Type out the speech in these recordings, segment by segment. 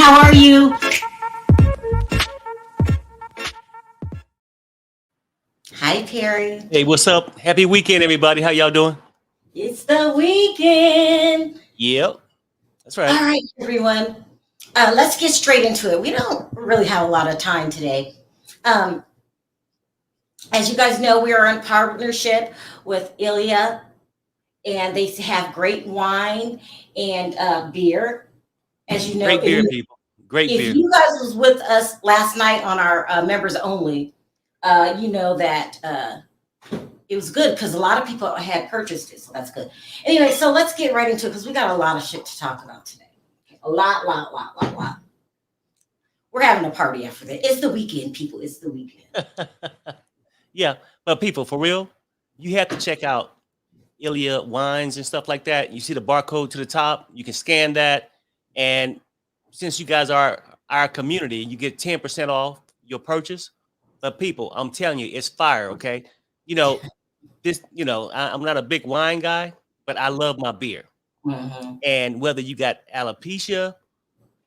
How are you? Hi, Terry. Hey, what's up? Happy weekend, everybody. How y'all doing? It's the weekend. Yep, that's All right. right, everyone. Let's get straight into it. We don't really have a lot of time today. Um, as you guys know, we are in partnership with Ilya, and they have great wine and beer. As you know, Great beer, and people. Great if beer. you guys was with us last night on our members only, you know that it was good because a lot of people had purchased it, so that's good. Anyway, so let's get right into it because we got a lot of shit to talk about today. A lot. We're having a party after that. It's the weekend, people. It's the weekend. Yeah, but people, for real, you have to check out Ilya wines and stuff like that. You see the barcode to the top. You can scan that, and since you guys are our community, you get 10% off your purchase. But people, I'm telling you, it's fire. Okay, you know this. I'm not a big wine guy, but I love my beer. Mm-hmm. And whether you got alopecia,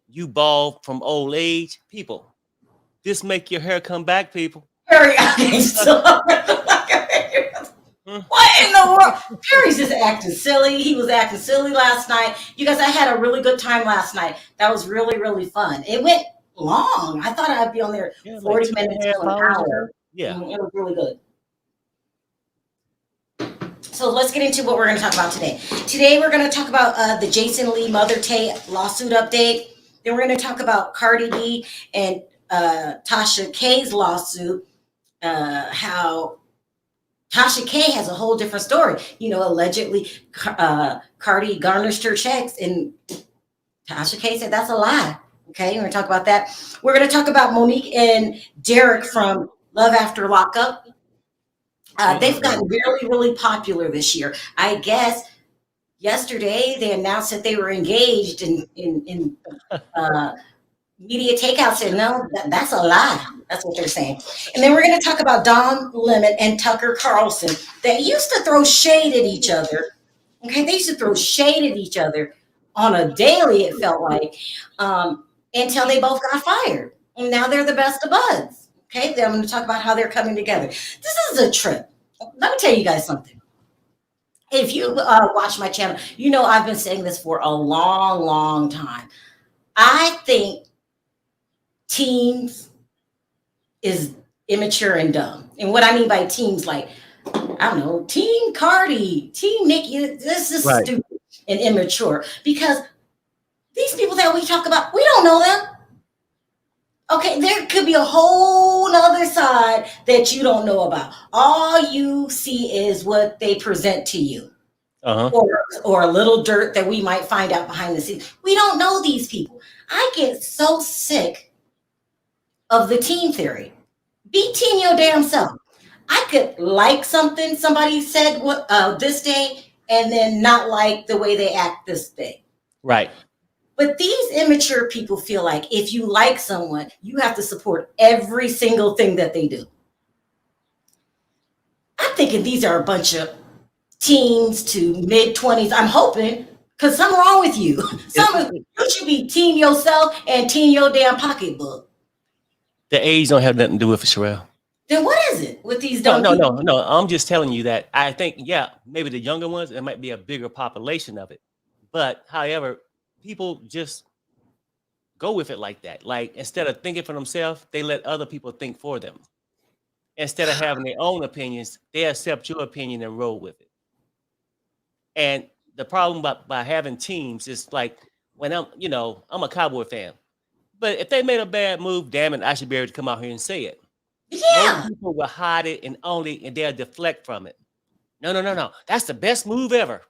you bald from old age, people, this make your hair come back, people. Perry, okay, so Hmm. what in the world? Perry's just acting silly. He was acting silly last night. You guys, I had a really good time last night. That was really, really fun. It went long. I thought I'd be on there Yeah, like 40 two and minutes a half to an hours or hour. so. Yeah. It was really good. So let's get into what we're going to talk about today. Today we're going to talk about the Lee Motha Tae lawsuit update. Then we're going to talk about Cardi B and Tash K's lawsuit. How Tasha K has a whole different story. You know, allegedly Cardi garnished her checks, and Tasha K said that's a lie. Okay, we're going to talk about that. We're going to talk about Monique and Derrick from Love After Lockup. They've gotten really, really popular this year. I guess yesterday they announced that they were engaged, in media takeout said no, that's a lie. That's what they're saying. And then we're going to talk about Don Lemon and Tucker Carlson that used to throw shade at each other. Okay, they used to throw shade at each other on a daily, it felt like, until they both got fired. And now they're the best of buds. Okay, then I'm going to talk about how they're coming together. This is a trip. Let me tell you guys something. If you watch my channel, you know I've been saying this for a long, long time. I think teams is immature and dumb. And what I mean by teams, like, I don't know, Team Cardi, Team Nikki, this is Right. stupid and immature because these people that we talk about, we don't know them. Okay, there could be a whole other side that you don't know about. All you see is what they present to you. Uh-huh. Or a little dirt that we might find out behind the scenes. We don't know these people. I get so sick of the team theory. Be team your damn self. I could like something somebody said this day and then not like the way they act this day. Right. But these immature people feel like if you like someone, you have to support every single thing that they do. I'm thinking these are a bunch of teens to mid-20s. I'm hoping, because something wrong with you. You should be team yourself and team your damn pocketbook. The age don't have nothing to do with it, Sherelle. Then what is it with these No, dumb no, people? no, no. I'm just telling you that I think, yeah, maybe the younger ones, there might be a bigger population of it. But however, people just go with it like that. Like instead of thinking for themselves, they let other people think for them. Instead of having their own opinions, they accept your opinion and roll with it. And the problem by having teams is like when I'm a Cowboy fan. But if they made a bad move, damn it, I should be able to come out here and say it. Most Yeah. people will hide it and they'll deflect from it. No, no, no, no. That's the best move ever.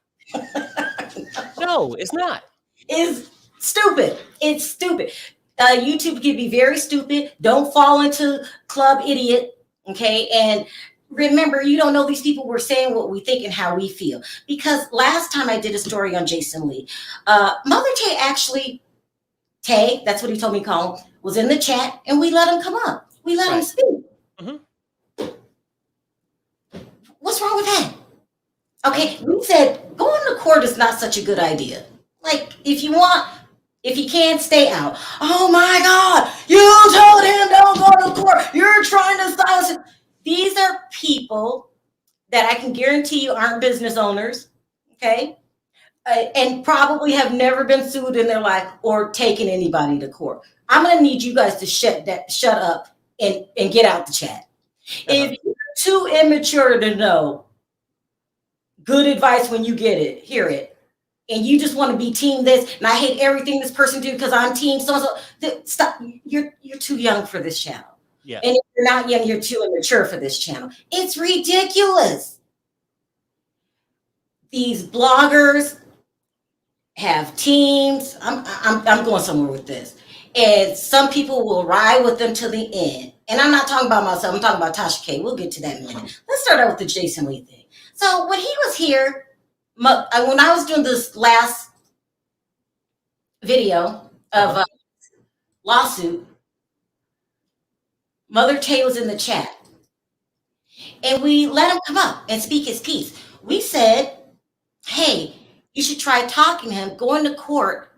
No, it's not. It's stupid. It's stupid. YouTube can be very stupid. Don't fall into club idiot. Okay. And remember, you don't know these people. We're saying what we think and how we feel. Because last time I did a story on Jason Lee, Mother Tay actually, Tay, that's what he told me to call him, was in the chat and we let him come up. We let him Right. speak. Hmm. What's wrong with that? Okay, we said going to court is not such a good idea. Like, if you want If he can't, stay out. Oh my God, you told him don't go to court. You're trying to silence him. These are people that I can guarantee you aren't business owners, okay? And probably have never been sued in their life or taken anybody to court. I'm gonna need you guys to shut up and get out the chat. Uh-huh. If you're too immature to know good advice when you get it, hear it, and you just want to be team this, and I hate everything this person do because I'm team so and so. Stop. You're too young for this channel. Yeah. And if you're not young, you're too immature for this channel. It's ridiculous. These bloggers have teams. I'm going somewhere with this. And some people will ride with them to the end. And I'm not talking about myself. I'm talking about Tash K. We'll get to that in a minute. Let's start out with the Jason Lee thing. So when he was here, when I was doing this last video of a lawsuit, Mother Tae was in the chat. And we let him come up and speak his piece. We said, hey, you should try talking to him. Going to court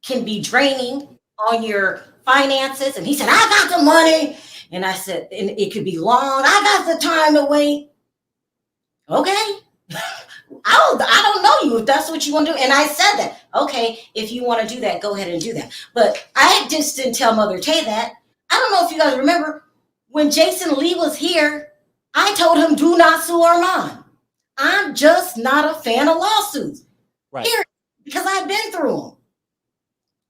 can be draining on your finances. And he said, I got the money. And I said, and it could be long. I got the time to wait. Okay. I don't know you if that's what you want to do. And I said that. Okay, if you want to do that, go ahead and do that. But I just didn't tell Mother Tae that. I don't know if you guys remember when Jason Lee was here, I told him, do not sue Armand. I'm just not a fan of lawsuits. Right. Here, because I've been through them.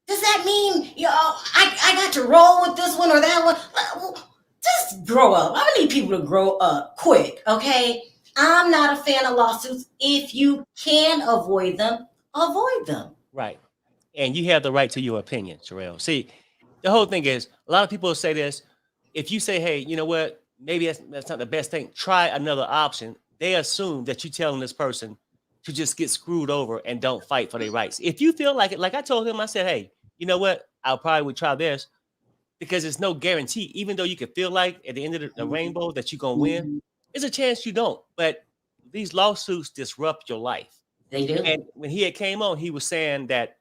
Does that mean, I got to roll with this one or that one? Just grow up. I need people to grow up quick, okay? I'm not a fan of lawsuits. If you can avoid them, avoid them. Right. And you have the right to your opinion, Sherelle. See, the whole thing is, a lot of people say this. If you say, hey, you know what? Maybe that's not the best thing. Try another option. They assume that you're telling this person to just get screwed over and don't fight for their rights. If you feel like it, like I told him, I said, hey, you know what? I'll probably would try this because there's no guarantee. Even though you can feel like at the end of the rainbow that you're going to win, there's a chance you don't. But these lawsuits disrupt your life. They do. And when he had came on, he was saying that,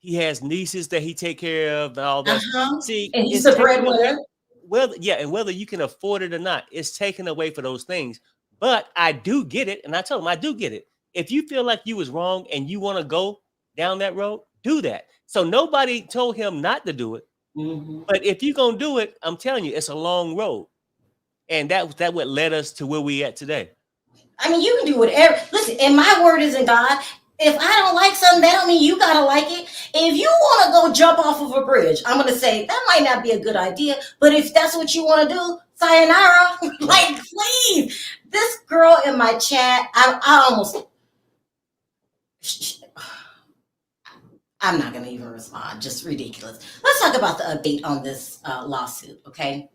he has nieces that he take care of and all that. See, and he's a breadwinner. And whether you can afford it or not, it's taken away for those things. But I do get it, and I told him I do get it. If you feel like you was wrong and you want to go down that road, do that. So nobody told him not to do it. But if you're gonna do it, I'm telling you, it's a long road, and that what led us to where we at today. I mean, you can do whatever. Listen, and my word isn't God. If I don't like something, that don't mean you gotta like it. If you want to go jump off of a bridge, I'm gonna say that might not be a good idea. But if that's what you want to do, sayonara. Like, please. This girl in my chat, I'm not gonna even respond. Just ridiculous. Let's talk about the update on this lawsuit, okay?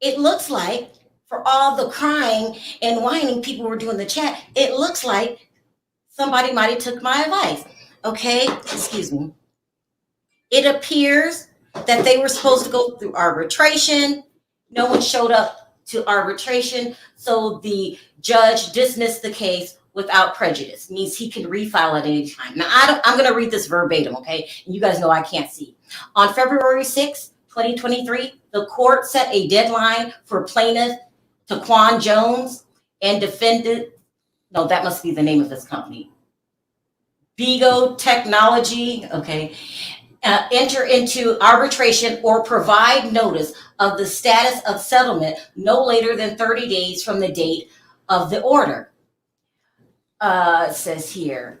It looks like for all the crying and whining people were doing in the chat, it looks like somebody might have took my advice. Okay, excuse me. It appears that they were supposed to go through arbitration. No one showed up to arbitration, so the judge dismissed the case without prejudice. Means he can refile at any time. Now, I'm going to read this verbatim, okay? And you guys know I can't see. On February 6, 2023, the court set a deadline for plaintiff Taquan Jones and defendant, no, that must be the name of this company, Bigo Technology, okay, enter into arbitration or provide notice of the status of settlement no later than 30 days from the date of the order. It says here,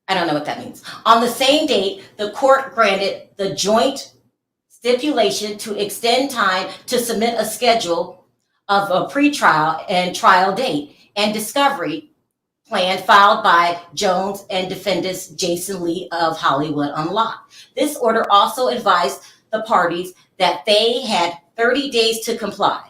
I don't know what that means. On the same date, the court granted the joint stipulation to extend time to submit a schedule of a pretrial and trial date and discovery plan filed by Jones and defendants Jason Lee of Hollywood Unlocked. This order also advised the parties that they had 30 days to comply.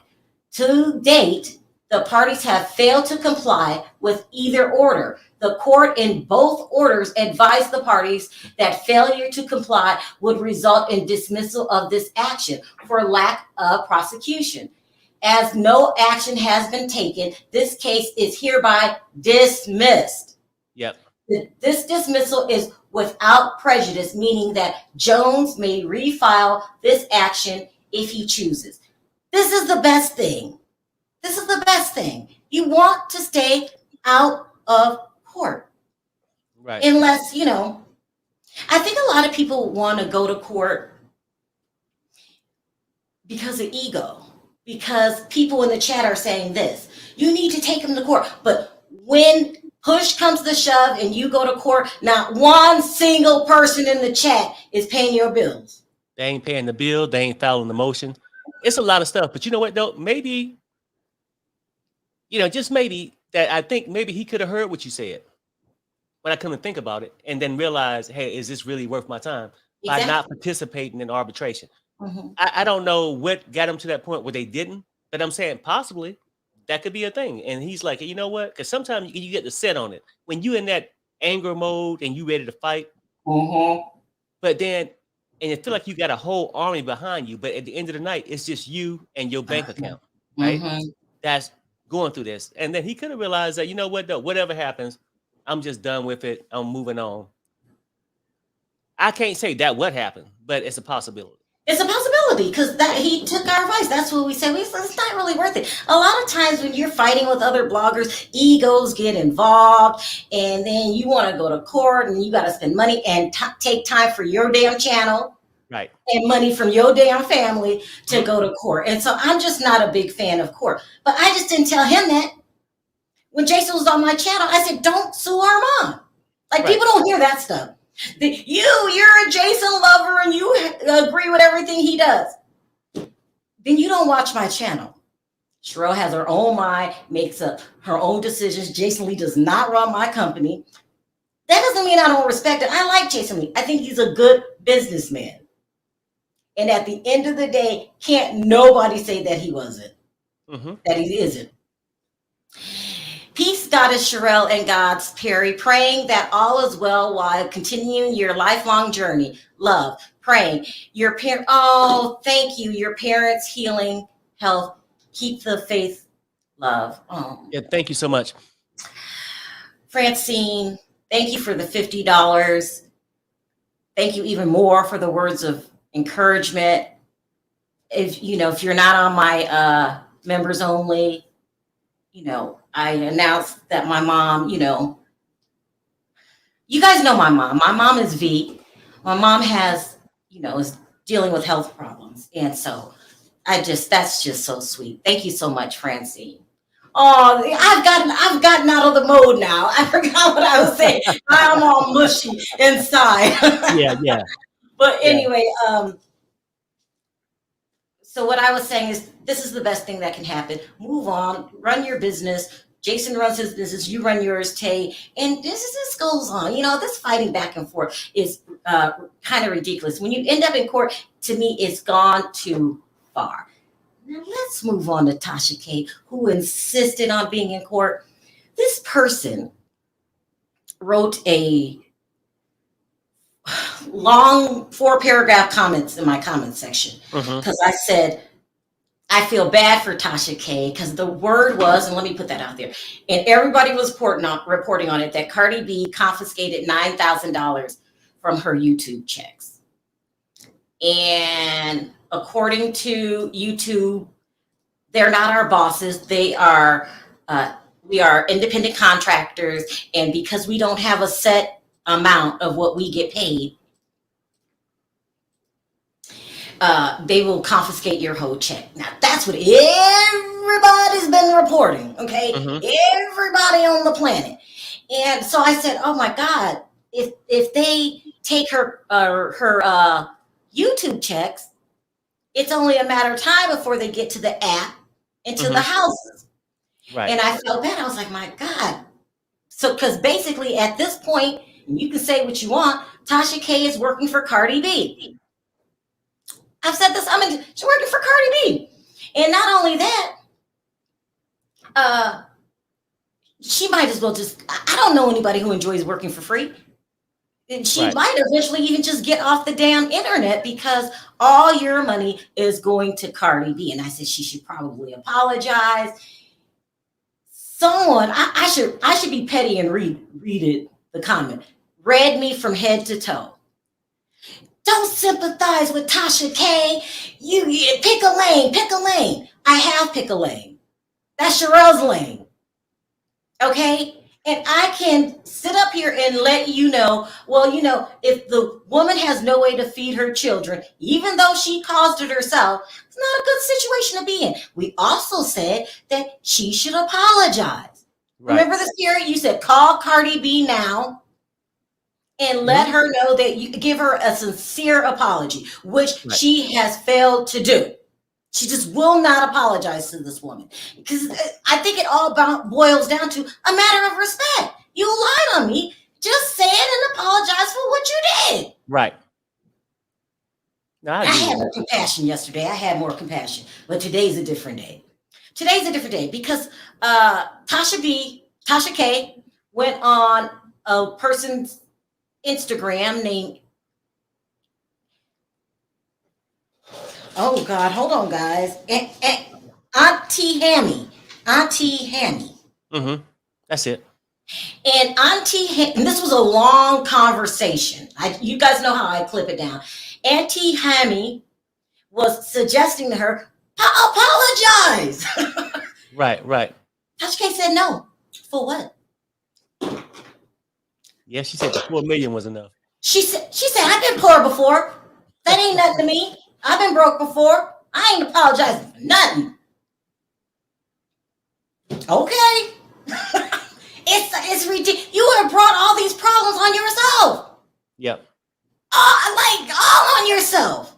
To date, the parties have failed to comply with either order. The court in both orders advised the parties that failure to comply would result in dismissal of this action for lack of prosecution. As no action has been taken, this case is hereby dismissed. Yep. This dismissal is without prejudice, meaning that Jones may refile this action if he chooses. This is the best thing. This is the best thing. You want to stay out of court. Right. Unless, I think a lot of people want to go to court because of ego, because people in the chat are saying this. You need to take them to court. But when push comes to shove and you go to court, not one single person in the chat is paying your bills. They ain't paying the bill. They ain't filing the motion. It's a lot of stuff. But you know what, though? Maybe, just maybe that I think maybe he could have heard what you said when I come and think about it and then realize, hey, is this really worth my time by not participating in arbitration? I don't know what got him to that point where they didn't, but I'm saying possibly that could be a thing. And he's like, you know what? Because sometimes you get to sit on it when you in that anger mode and you ready to fight. But then, and it feel like you got a whole army behind you, but at the end of the night, it's just you and your bank account, right? That's going through this. And then he could have realized that, you know what, though, whatever happens, I'm just done with it. I'm moving on. I can't say that what happened, but it's a possibility. It's a possibility because that he took our advice. That's what we said. We said it's not really worth it. A lot of times when you're fighting with other bloggers, egos get involved, and then you want to go to court and you got to spend money and take time for your damn channel, right? And money from your damn family to go to court. And so I'm just not a big fan of court. But I just didn't tell him that when Jason was on my channel. I said, don't sue Armand. Like people don't hear that stuff. You're a Jason lover and you agree with everything he does. Then you don't watch my channel. Sherelle has her own mind, makes up her own decisions. Jason Lee does not run my company. That doesn't mean I don't respect it. I like Jason Lee. I think he's a good businessman. And at the end of the day, can't nobody say that he wasn't, that he isn't. Peace, Goddess Sherelle and God's Perry, praying that all is well while continuing your lifelong journey. Love, praying. Your parent. Oh, thank you. Your parents' healing, health. Keep the faith. Love. Oh. Yeah, thank you so much, Francine. Thank you for the $50. Thank you even more for the words of encouragement. If you're not on my members only, I announced that my mom, you guys know my mom. My mom is V. My mom has, is dealing with health problems. And so that's just so sweet. Thank you so much, Francine. Oh, I've gotten out of the mode now. I forgot what I was saying. I'm all mushy inside. Yeah. But anyway, so what I was saying is this is the best thing that can happen. Move on, run your business. Jason runs his business, you run yours, Tay. And this goes on. This fighting back and forth is kind of ridiculous. When you end up in court, to me, it's gone too far. Now let's move on to Tasha K, who insisted on being in court. This person wrote a long 4-paragraph comments in my comment section because I said, I feel bad for Tasha K because the word was, and let me put that out there, and everybody was reporting on it, that Cardi B confiscated $9,000 from her YouTube checks. And according to YouTube, they're not our bosses. They are, we are independent contractors. And because we don't have a set amount of what we get paid, they will confiscate your whole check. Now, that's what everybody's been reporting, okay? Everybody on the planet. And so I said, oh my God, if they take her YouTube checks, it's only a matter of time before they get to the app and to the houses. Right. And I felt bad. I was like, my God. So, because basically at this point, you can say what you want, Tasha K is working for Cardi B. I've said this, she's working for Cardi B. And not only that, she might as well I don't know anybody who enjoys working for free. And she might eventually even just get off the damn internet because all your money is going to Cardi B. And I said she should probably apologize. Someone, I should be petty and read it the comment. Read me from head to toe. Don't sympathize with Tasha K. You pick a lane, pick a lane. I have pick a lane. That's Sherelle's lane. Okay? And I can sit up here and let you know, well, if the woman has no way to feed her children, even though she caused it herself, it's not a good situation to be in. We also said that she should apologize. Right. Remember the spirit? You said, call Cardi B now and let her know that you give her a sincere apology, which she has failed to do. She just will not apologize to this woman, because I think it all boils down to a matter of respect. You lied on me. Just say it and apologize for what you did. Right. No, I had more compassion yesterday. I had more compassion, but today's a different day. Today's a different day because Tasha K went on a person's Instagram named, oh God, hold on, guys. Auntie Hammy. Mm-hmm. That's it. And and this was a long conversation. You guys know how I clip it down. Auntie Hammy was suggesting to her, apologize. Right. Tash K said no. For what? Yeah, she said the 4 million was enough. She said, I've been poor before. That ain't nothing to me. I've been broke before. I ain't apologizing for nothing. Okay. It's ridiculous. You would have brought all these problems on yourself. Yep. All on yourself.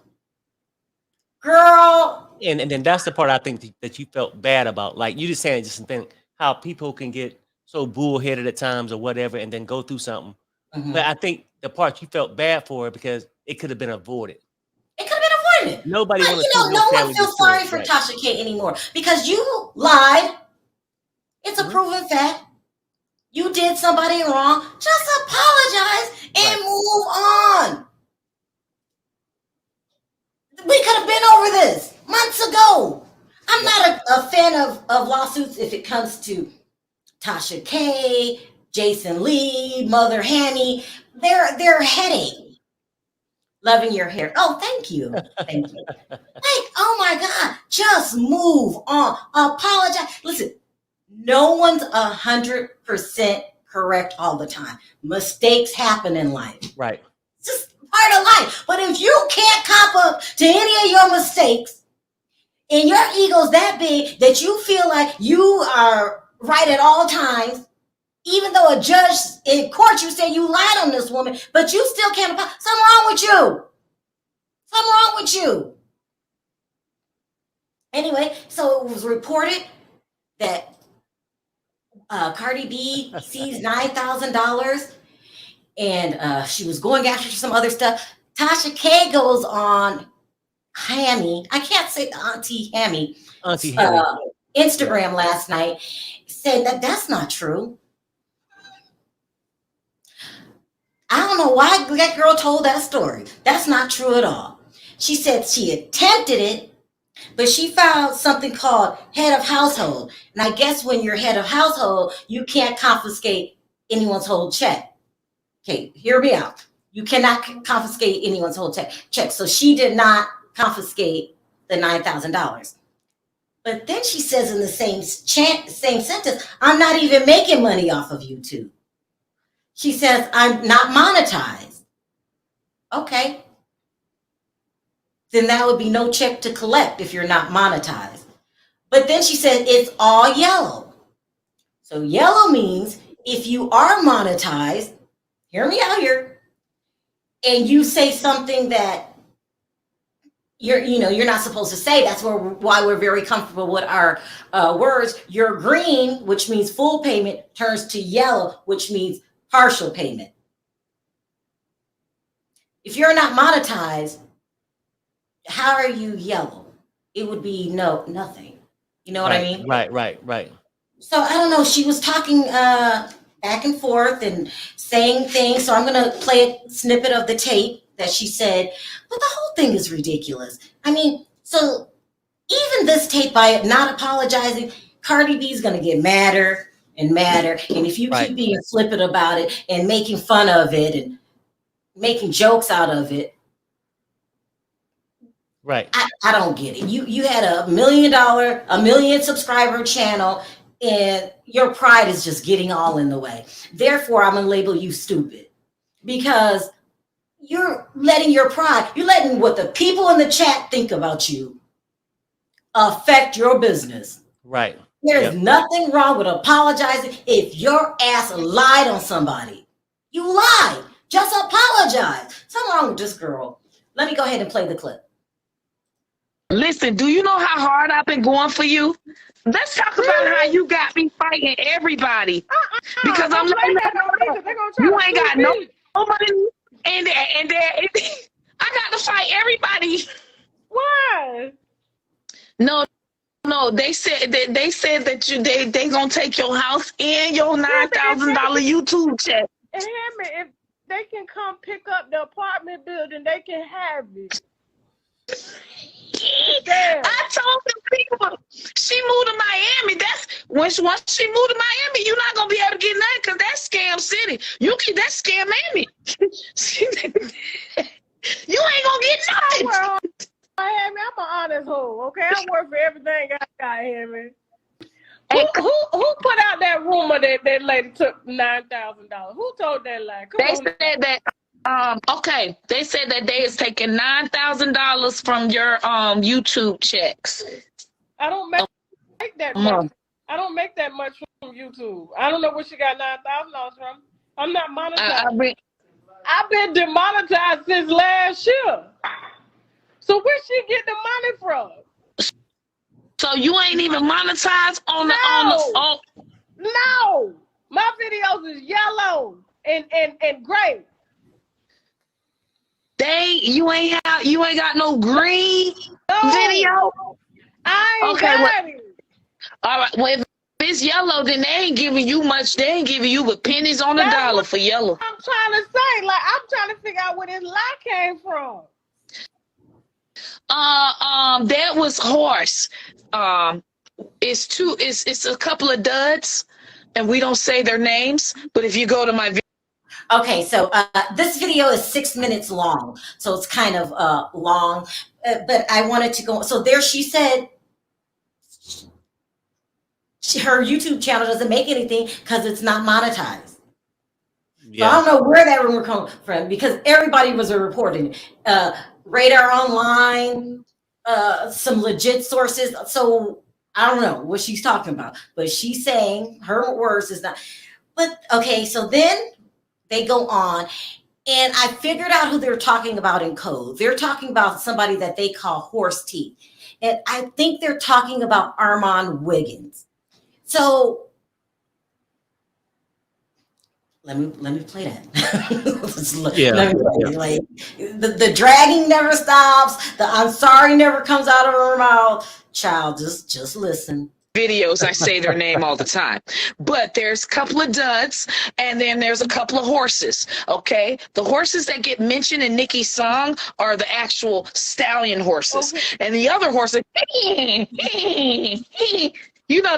Girl. And then that's the part I think that you felt bad about. Like, you just saying just think how people can get so bullheaded at times or whatever and then go through something. Mm-hmm. But I think the part you felt bad for because it could have been avoided. It could have been avoided. Nobody wants to no one feels sorry for Tasha K anymore because you lied. It's a proven fact. You did somebody wrong. Just apologize and move on. We could have been over this months ago. I'm not a fan of lawsuits if it comes to Tasha K, Jason Lee, Mother Hammy. They're a headache. Loving your hair. Oh, thank you. Thank you. Oh my God. Just move on. Apologize. Listen, no one's 100% correct all the time. Mistakes happen in life. Right. It's just part of life. But if you can't cop up to any of your mistakes and your ego's that big that you feel like you are right at all times, even though a judge in court, you say you lied on this woman, but you still can't apologize. Something wrong with you. Something wrong with you. Anyway, so it was reported that Cardi B seized $9,000 and she was going after some other stuff. Tasha K goes on Hammy. I can't say Auntie Hammy. Instagram last night said that that's not true. I don't know why that girl told that story. That's not true at all. She said she attempted it, but she filed something called head of household. And I guess when you're head of household, you can't confiscate anyone's whole check. Okay, hear me out. You cannot confiscate anyone's whole check. So she did not confiscate the $9,000. But then she says in the same sentence, I'm not even making money off of YouTube. She says, I'm not monetized. Okay. Then that would be no check to collect if you're not monetized. But then she said, it's all yellow. So yellow means if you are monetized, hear me out here, and you say something that you're not supposed to say. That's why we're very comfortable with our words. You're green, which means full payment, turns to yellow, which means partial payment. If you're not monetized, how are you yellow? It would be nothing. You know what I mean? Right. So I don't know. She was talking back and forth and saying things. So I'm going to play a snippet of the tape that she said, but the whole thing is ridiculous. I mean, so even this tape, by not apologizing, Cardi B is going to get madder and matter. And if you Right. keep being flippant about it and making fun of it and making jokes out of it, Right. I don't get it. You had a million subscriber channel, and your pride is just getting all in the way. Therefore, I'm gonna label you stupid because you're letting your pride, you're letting what the people in the chat think about you affect your business. Right. There's Yep. nothing wrong with apologizing if your ass lied on somebody. You lied. Just apologize. Something wrong with this girl. Let me go ahead and play the clip. Listen, do you know how hard I've been going for you? Let's talk about how you got me fighting everybody. Because I'm letting them know you ain't got no money. And I got to fight everybody. Why? No, they said that they gonna take your house and your $9,000 YouTube check. And hear me, if they can come pick up the apartment building, they can have it. Damn. I told them people she moved to Miami. That's once she moved to Miami, you're not gonna be able to get nothing because that's scam city. That's scam Miami. You ain't gonna get nothing. Well, Miami, I'm an honest hoe. Okay, I work for everything I got here, man. Who put out that rumor that lady took $9,000? Who told that lie? They said that. Okay, they said that they is taking $9,000 from your YouTube checks. I don't make that much. I don't make that much from YouTube. I don't know where she got $9,000 from. I'm not monetized. I've been demonetized since last year. So where she get the money from? So you ain't even monetized on the No, my videos is yellow and gray. You ain't got no green video. I ain't got it. All right. Well, if it's yellow, then they ain't giving you much. They ain't giving you but pennies on the dollar for yellow. I'm trying to say, like, I'm trying to figure out where this lie came from. That was horse. It's a couple of duds, and we don't say their names. But if you go to my video. Okay, so this video is 6 minutes long, so it's kind of long, but I wanted to go. So there she said her YouTube channel doesn't make anything because it's not monetized. Yeah. So I don't know where that rumor comes from because everybody was reporting Radar Online, some legit sources. So I don't know what she's talking about, but she's saying her words is not. But okay, so then they go on, and I figured out who they're talking about in code. They're talking about somebody that they call Horse Teeth. And I think they're talking about Armand Wiggins. So let me play that. Let me play. Like, the dragging never stops. The I'm sorry never comes out of her mouth. Child, just listen. Videos, I say their name all the time, but there's a couple of duds and then there's a couple of horses. Okay, the horses that get mentioned in Nicki's song are the actual stallion horses, and the other horses, you know,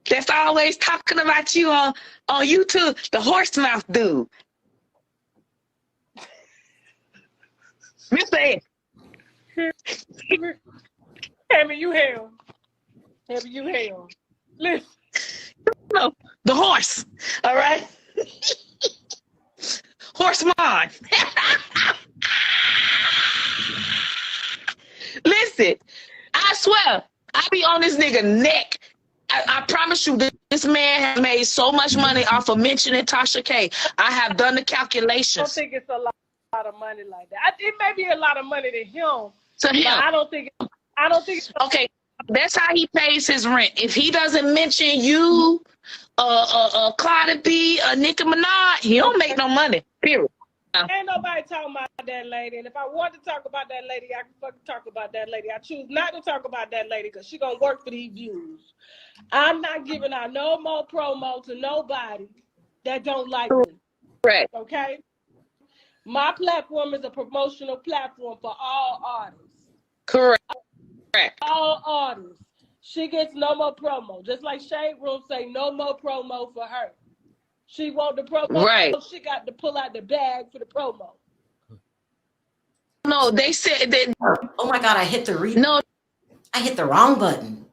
that's always talking about you on YouTube, the horse mouth dude. Miss A. Hammy, you hell. Hammy, you hell. Listen. No, the horse. All right. Horsemon. Listen, I swear, I be on this nigga neck. I promise you, this man has made so much money off of mentioning Tasha K. I have done the calculations. I don't think it's a lot of money like that. It may be a lot of money to him. To him. But I don't think. Okay, that's how he pays his rent. If he doesn't mention you, Cardi B, Nicki Minaj, he don't make no money. Period. Ain't nobody talking about that lady. And if I want to talk about that lady, I can fucking talk about that lady. I choose not to talk about that lady because she gonna work for these views. I'm not giving out no more promo to nobody that don't like me. Correct. Okay? My platform is a promotional platform for all artists. Correct. All artists. she gets no more promo. Just like Shade Room say no more promo for her. She want the promo, right? She got to pull out the bag for the promo. No, they said that. Oh my God, I hit the I hit the wrong button.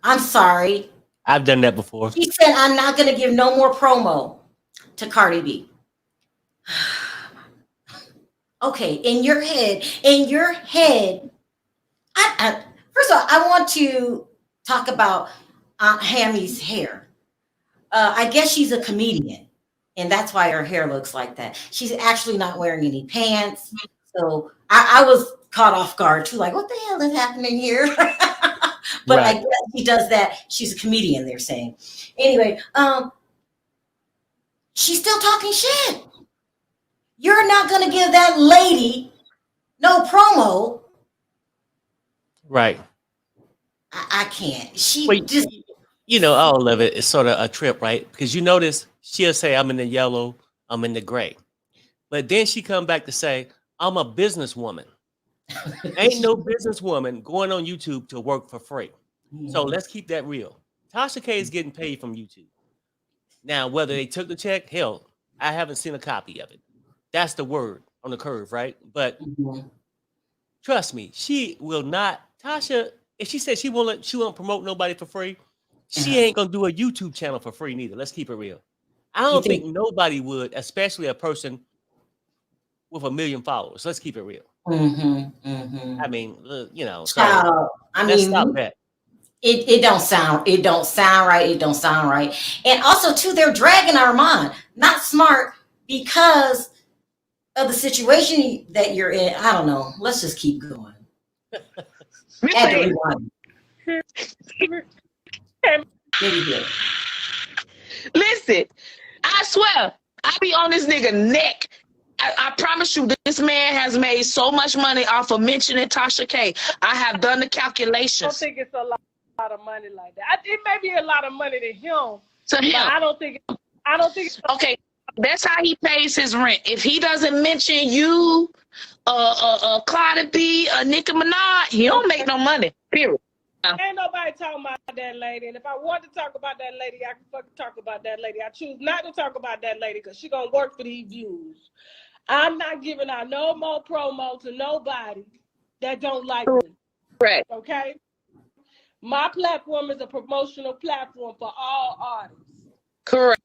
I'm sorry. I've done that before. She said I'm not going to give no more promo to Cardi B. Okay, in your head, first of all, I want to talk about Aunt Hammy's hair. I guess she's a comedian, and that's why her hair looks like that. She's actually not wearing any pants, so I was caught off guard too. Like, what the hell is happening here? But right. I guess she does that. She's a comedian. They're saying. Anyway, she's still talking shit. You're not going to give that lady no promo. Right. I can't. You know, all of it is sort of a trip, right? Because you notice she'll say, I'm in the yellow, I'm in the gray. But then she come back to say, I'm a businesswoman. Ain't no businesswoman going on YouTube to work for free. So let's keep that real. Tasha K is getting paid from YouTube. Now, whether they took the check, hell, I haven't seen a copy of it. That's the word on the curve, right? But trust me, she will not. Tasha, if she says she won't promote nobody for free, she ain't gonna do a YouTube channel for free neither. Let's keep it real. I don't think nobody would, especially a person with 1 million followers. Let's keep it real. I mean, you know, so let's stop that. It don't sound right. It don't sound right. And also, too, they're dragging Armand. Not smart because of the situation that you're in. I don't know. Let's just keep going. Listen, I swear, I be on this nigga neck. I promise you, this man has made so much money off of mentioning Tasha K. I have done the calculations. I don't think it's a lot of money like that. It may be a lot of money to him. But I don't think. Okay, that's how he pays his rent. If he doesn't mention you, Cardi B, Nicki Minaj, he don't make no money. Period. Ain't nobody talking about that lady. And if I want to talk about that lady, I can fucking talk about that lady. I choose not to talk about that lady because she gonna work for these views. I'm not giving out no more promo to nobody that don't like me. Right. Okay? My platform is a promotional platform for all artists. Correct.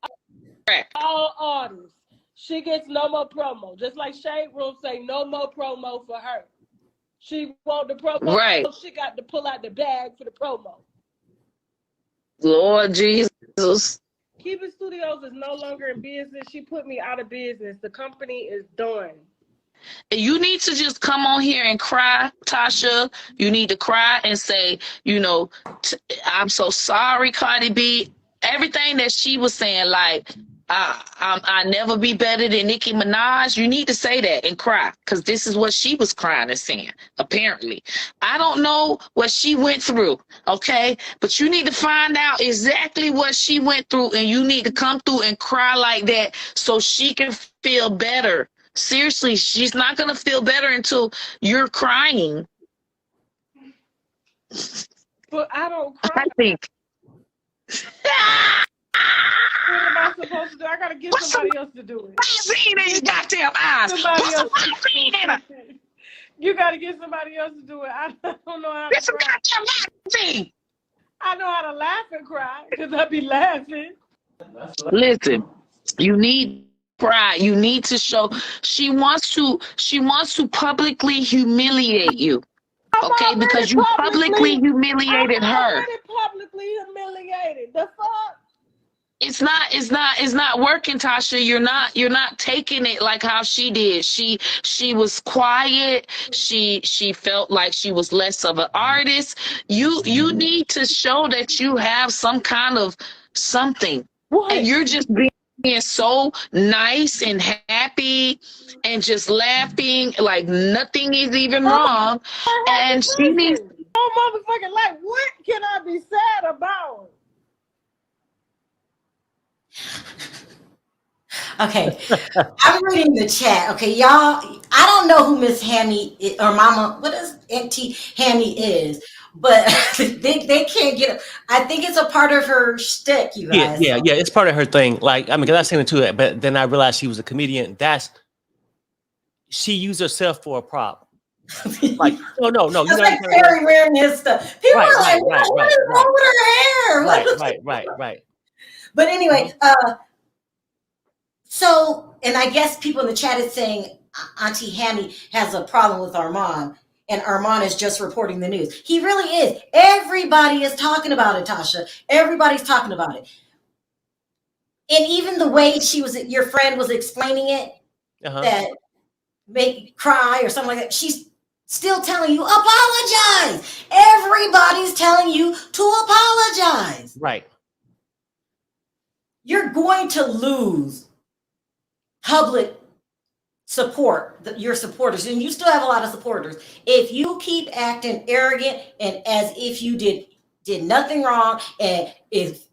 All artists. She gets no more promo. Just like Shade Room say, no more promo for her. She want the promo. Right. She got to pull out the bag for the promo. Lord Jesus. Cuban Studios is no longer in business. She put me out of business. The company is done. You need to just come on here and cry, Tasha. You need to cry and say, you know, I'm so sorry, Cardi B. Everything that she was saying, like, I never be better than Nicki Minaj. You need to say that and cry, because this is what she was crying and saying, apparently. I don't know what she went through, okay? But you need to find out exactly what she went through, and you need to come through and cry like that so she can feel better. Seriously, she's not going to feel better until you're crying. But I don't cry. I think. What am I supposed to do? I gotta get somebody else to do it. I ain't seen in your goddamn eyes. You gotta get somebody else to do it. I don't know how to It's cry. I know how to laugh and cry because I be laughing. Listen, you need pride. You need to show. She wants to publicly humiliate you. Okay, because you publicly humiliated her. Publicly humiliated. The fuck? It's not working, Tasha. You're not taking it like how she did. She was quiet. She felt like she was less of an artist. You need to show that you have some kind of something. What? And you're just being so nice and happy and just laughing like nothing is even wrong. And she needs. Oh, motherfucking like, what can I be sad about? Okay, I'm reading the chat. Okay, y'all, I don't know who Miss Hammy or Mama, what is Auntie Hammy is, but they can't get it. I think it's a part of her shtick, you guys. Yeah. It's part of her thing. Like, I mean, because I seen it too, but then I realized she was a comedian. She used herself for a prop. Like, no. It's like Perry wearing his stuff. People are like, what is wrong with her hair? Right. But anyway, so, and I guess people in the chat is saying Auntie Hammy has a problem with Armand, and Armand is just reporting the news. He really is. Everybody is talking about it, Tasha. Everybody's talking about it. And even the way your friend was explaining it, that make you cry or something like that, she's still telling you, apologize. Everybody's telling you to apologize. Right. You're going to lose public support, your supporters, and you still have a lot of supporters, if you keep acting arrogant and as if you did nothing wrong, and if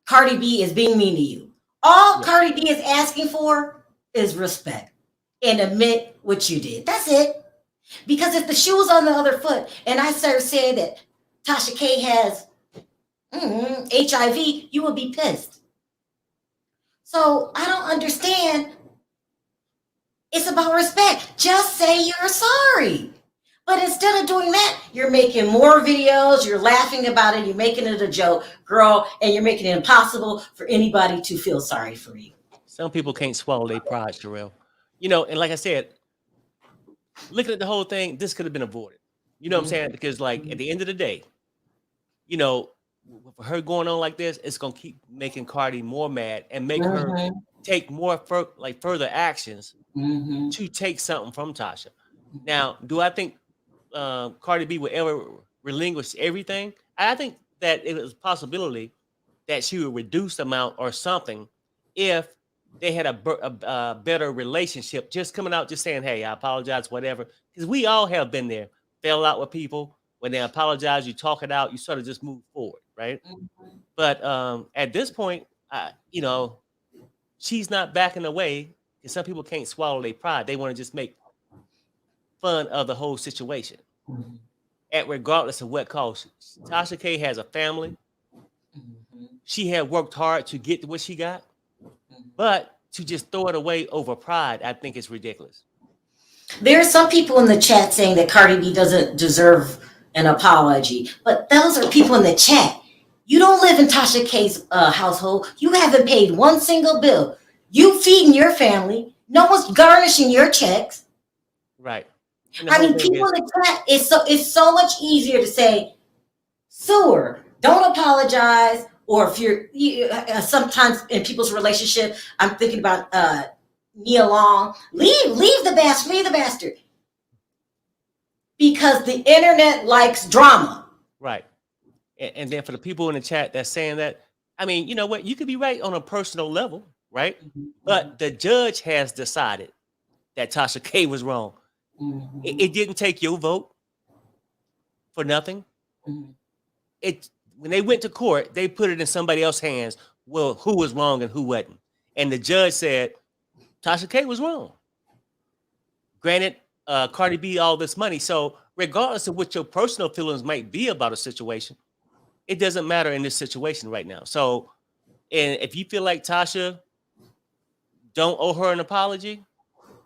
Cardi B is being mean to you. All Cardi B is asking for is respect and admit what you did. That's it. Because if the shoe was on the other foot and I started saying that Tasha K has HIV, you would be pissed. So I don't understand. It's about respect. Just say you're sorry. But instead of doing that, you're making more videos, you're laughing about it, you're making it a joke, girl, and you're making it impossible for anybody to feel sorry for you. Some people can't swallow their pride, Sherelle. You know, and like I said, looking at the whole thing, this could have been avoided. You know what I'm saying? Because, like, at the end of the day, you know, for her going on like this, it's going to keep making Cardi more mad and make her take more further actions to take something from Tasha. Now, do I think Cardi B would ever relinquish everything? I think that it was a possibility that she would reduce the amount or something if they had a better relationship, just coming out, just saying, hey, I apologize, whatever. Because we all have been there, fell out with people. When they apologize, you talk it out, you sort of just move forward, right? But at this point, you know, she's not backing away, and some people can't swallow their pride. They want to just make fun of the whole situation. At regardless of what cost. Tasha K has a family. She had worked hard to get to what she got. But to just throw it away over pride, I think it's ridiculous. There are some people in the chat saying that Cardi B doesn't deserve an apology. But those are people in the chat. You don't live in Tasha K's household. You haven't paid one single bill. You feeding your family. No one's garnishing your checks. Right. I mean, people in the chat, it's so much easier to say, sue her. Don't apologize. Or if you're sometimes in people's relationship, I'm thinking about Nia Long. Leave the bastard. Because the internet likes drama. Right. And then for the people in the chat that's saying that, I mean, you know what? You could be right on a personal level, right? But the judge has decided that Tasha K was wrong. It didn't take your vote for nothing. When they went to court, they put it in somebody else's hands. Well, who was wrong and who wasn't? And the judge said Tasha K was wrong. Granted, Cardi B all this money. So regardless of what your personal feelings might be about a situation, it doesn't matter in this situation right now. So, and if you feel like Tasha don't owe her an apology,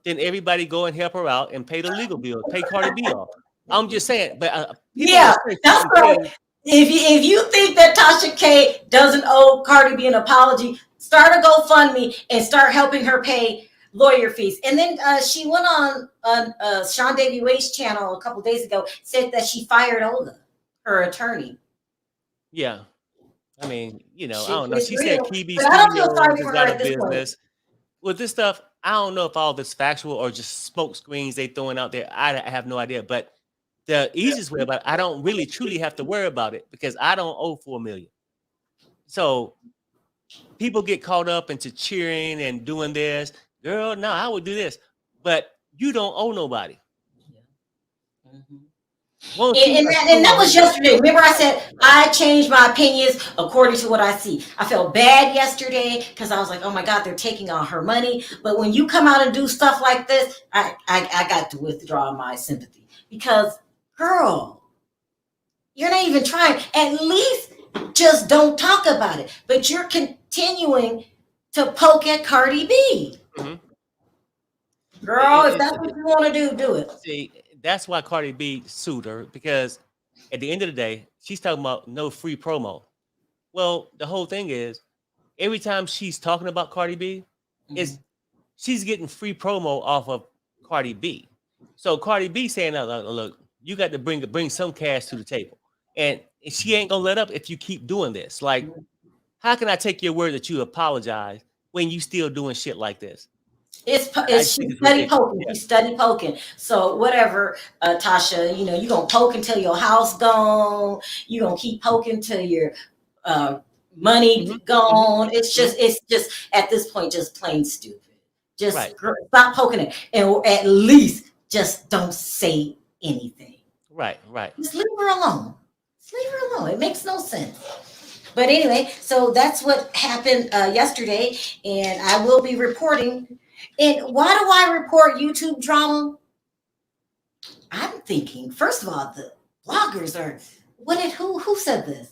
then everybody go and help her out and pay the legal bill, pay Cardi B off. I'm just saying, but that's right. If you think that Tasha K doesn't owe Cardi B an apology, start a GoFundMe and start helping her pay lawyer fees. And then she went on Sean Davy Wade's channel a couple days ago, said that she fired Olga, her attorney. Yeah. I mean, you know, I don't know. She said QB Studios is out of business. With this stuff, I don't know if all this factual or just smoke screens they throwing out there. I have no idea. But the easiest way about it, I don't really truly have to worry about it because I don't owe $4 million. So people get caught up into cheering and doing this. Girl, no, I would do this. But you don't owe nobody. And that was yesterday. Remember I said I changed my opinions according to what I see. I felt bad yesterday because I was like, oh my God, they're taking all her money. But when you come out and do stuff like this, I got to withdraw my sympathy. Because, girl, You're not even trying. At least just don't talk about it. But you're continuing to poke at Cardi B. Mm-hmm. Girl, if that's what you want to do it. See, that's why Cardi B sued her, because at the end of the day, she's talking about no free promo. Well, the whole thing is, every time she's talking about Cardi B, she's getting free promo off of Cardi B. So Cardi B saying, look, you got to bring some cash to the table. And she ain't gonna let up if you keep doing this. Like, how can I take your word that you apologize when you still doing shit like this? She's study poking. Yeah. She's study poking. So whatever, Tasha, you're gonna poke until your house gone. You're gonna keep poking till your money gone. It's just at this point just plain stupid. Just stop poking it, and at least just don't say anything. Right. Just leave her alone. It makes no sense. But anyway, so that's what happened yesterday, and I will be reporting. And why do I report YouTube drama? I'm thinking, first of all, the bloggers are. Who said this?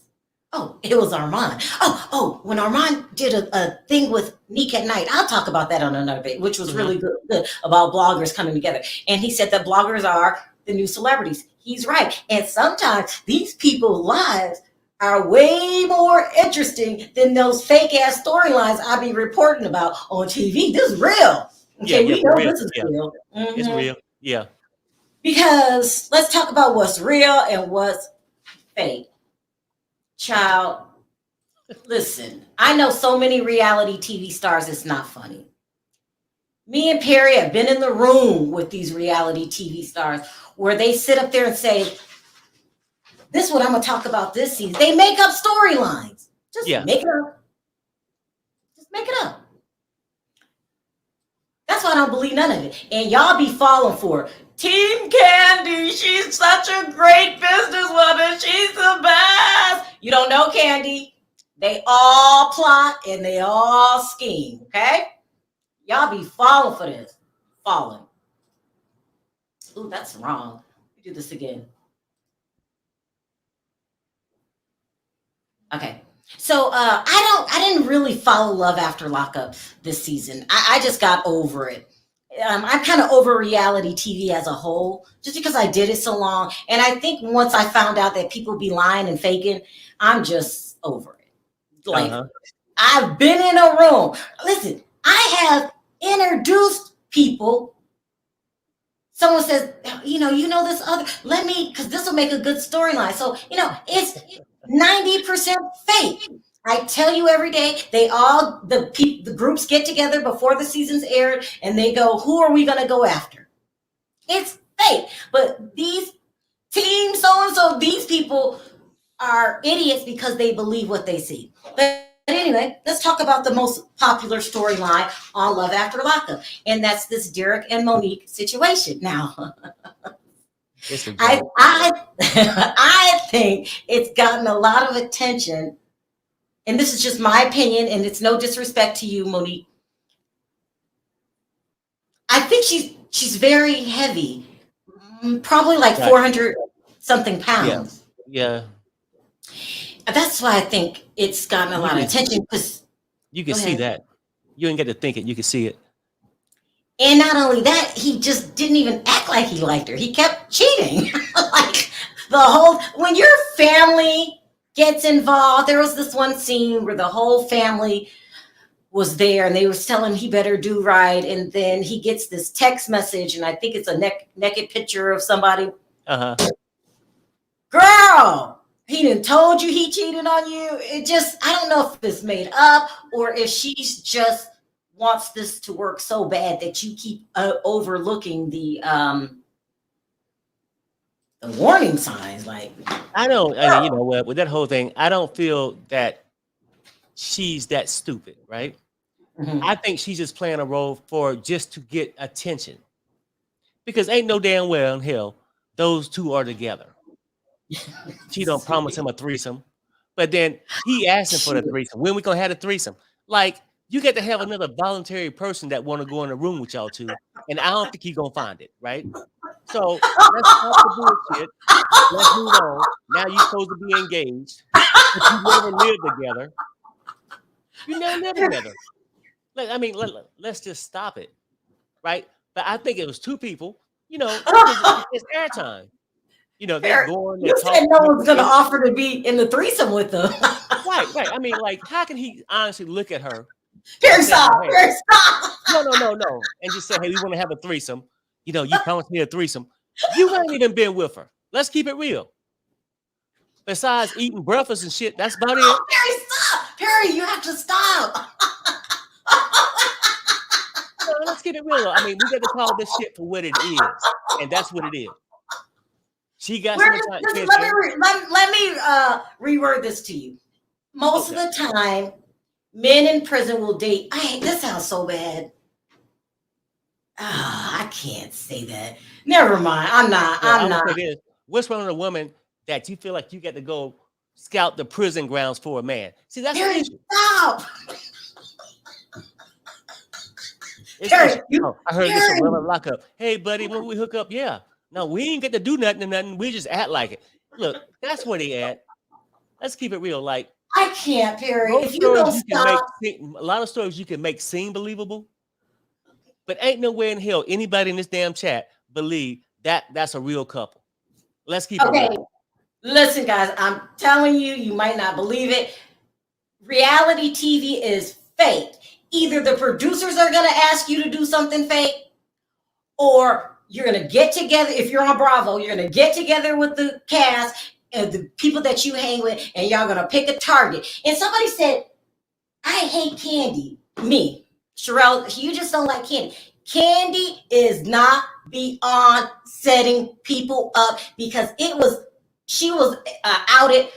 Oh, it was Armand. Oh, when Armand did a thing with Nick at Night, I'll talk about that on another bit, which was really good about bloggers coming together. And he said that bloggers are the new celebrities. He's right. And sometimes these people's lives are way more interesting than those fake ass storylines I be reporting about on TV. This is real. Okay, we know this is real. Mm-hmm. It's real. Yeah. Because let's talk about what's real and what's fake. Child, listen, I know so many reality TV stars, it's not funny. Me and Perry have been in the room with these reality TV stars where they sit up there and say, this is what I'm going to talk about this season. They make up storylines. Just make it up. Just make it up. That's why I don't believe none of it. And y'all be falling for it. Team Candy, she's such a great businesswoman. She's the best. You don't know Candy. They all plot and they all scheme, okay? Y'all be falling for this. Falling. Ooh, that's wrong. Let me do this again. Okay. So I didn't really follow Love After Lockup this season. I just got over it. I'm kind of over reality TV as a whole, just because I did it so long. And I think once I found out that people be lying and faking, I'm just over it. Like, I've been in a room. Listen, I have introduced people. Someone says, you know this other, because this will make a good storyline. So, it's 90% fake. I tell you every day, the groups get together before the season's aired and they go, who are we going to go after? It's fake. But these team so-and-so, these people are idiots because they believe what they see. But anyway, let's talk about the most popular storyline on Love After Lockup. And that's this Derrick and Monique situation. Now, I think it's gotten a lot of attention. And this is just my opinion, and it's no disrespect to you, Monique. I think she's very heavy, probably like 400 something pounds. Yeah. That's why I think it's gotten a lot of attention, because you can see that. You ain't get to think it. You can see it. And not only that, he just didn't even act like he liked her. He kept cheating. Like when your family gets involved. There was this one scene where the whole family was there and they was telling him he better do right. And then he gets this text message, and I think it's a naked picture of somebody. Girl, he done told you he cheated on you. I don't know if it's made up or if she's just wants this to work so bad that you keep overlooking the warning signs. Like, I don't, you know what, with that whole thing, I don't feel that she's that stupid, right? I think she's just playing a role just to get attention, because ain't no damn well in hell those two are together. She don't promise him a threesome, but then he asking for the threesome. When we gonna have a threesome? Like, you get to have another voluntary person that want to go in the room with y'all two, and I don't think he's gonna find it, right? So let's stop the bullshit. Let's move on. Now you're supposed to be engaged, but you never lived together. You never lived together. Like, I mean, let's just stop it, right? But I think it was two people, you know, it's airtime. You know, they Perry, going, they you talk. said no one's going to offer to be in the threesome with them. Right. I mean, like, how can he honestly look at her? Perry, Say, stop. hey, Perry, stop. no. And just say, hey, we want to have a threesome. You know, you promised me a threesome. You ain't even been with her. Let's keep it real. Besides eating breakfast and shit, that's about it. Perry, stop. Perry, you have to stop. No, let's keep it real. I mean, we got to call this shit for what it is. And that's what it is. She got some time. Let me reword this to you. Most of the time, men in prison will date. This sounds so bad. I can't say that. Never mind. I'm not. What's wrong with a woman that you feel like you get to go scout the prison grounds for a man? See, that's Perry, stop. Perry, I heard this from Reverend Lockup. Hey, buddy, when we hook up, yeah. No, we ain't get to do nothing. We just act like it. Look, that's where they at. Let's keep it real. Like, I can't, Perry. If you don't stop. A lot of stories you can make seem believable, but ain't nowhere in hell anybody in this damn chat believe that that's a real couple. Let's keep it real. Listen, guys, I'm telling you, you might not believe it. Reality TV is fake. Either the producers are going to ask you to do something fake, or you're going to get together. If you're on Bravo, you're going to get together with the cast and the people that you hang with, and y'all going to pick a target. And somebody said, I hate Candy. Me, Sherelle, you just don't like Candy. Candy is not beyond setting people up, because she was outed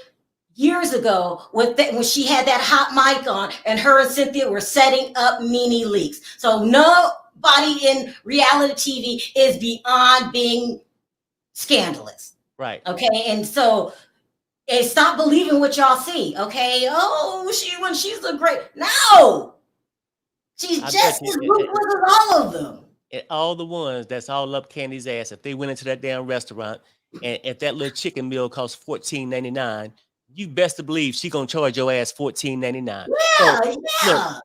years ago when she had that hot mic on, and her and Cynthia were setting up mini leaks. So nobody in reality TV is beyond being scandalous. Right. Okay. And so stop believing what y'all see. Okay. Oh, when she's a great. No. She's just as ruthless as all of them. And all the ones that's all up Candy's ass, if they went into that damn restaurant and if that little chicken meal costs $14.99, you best to believe she gonna charge your ass $14.99. Yeah. Look,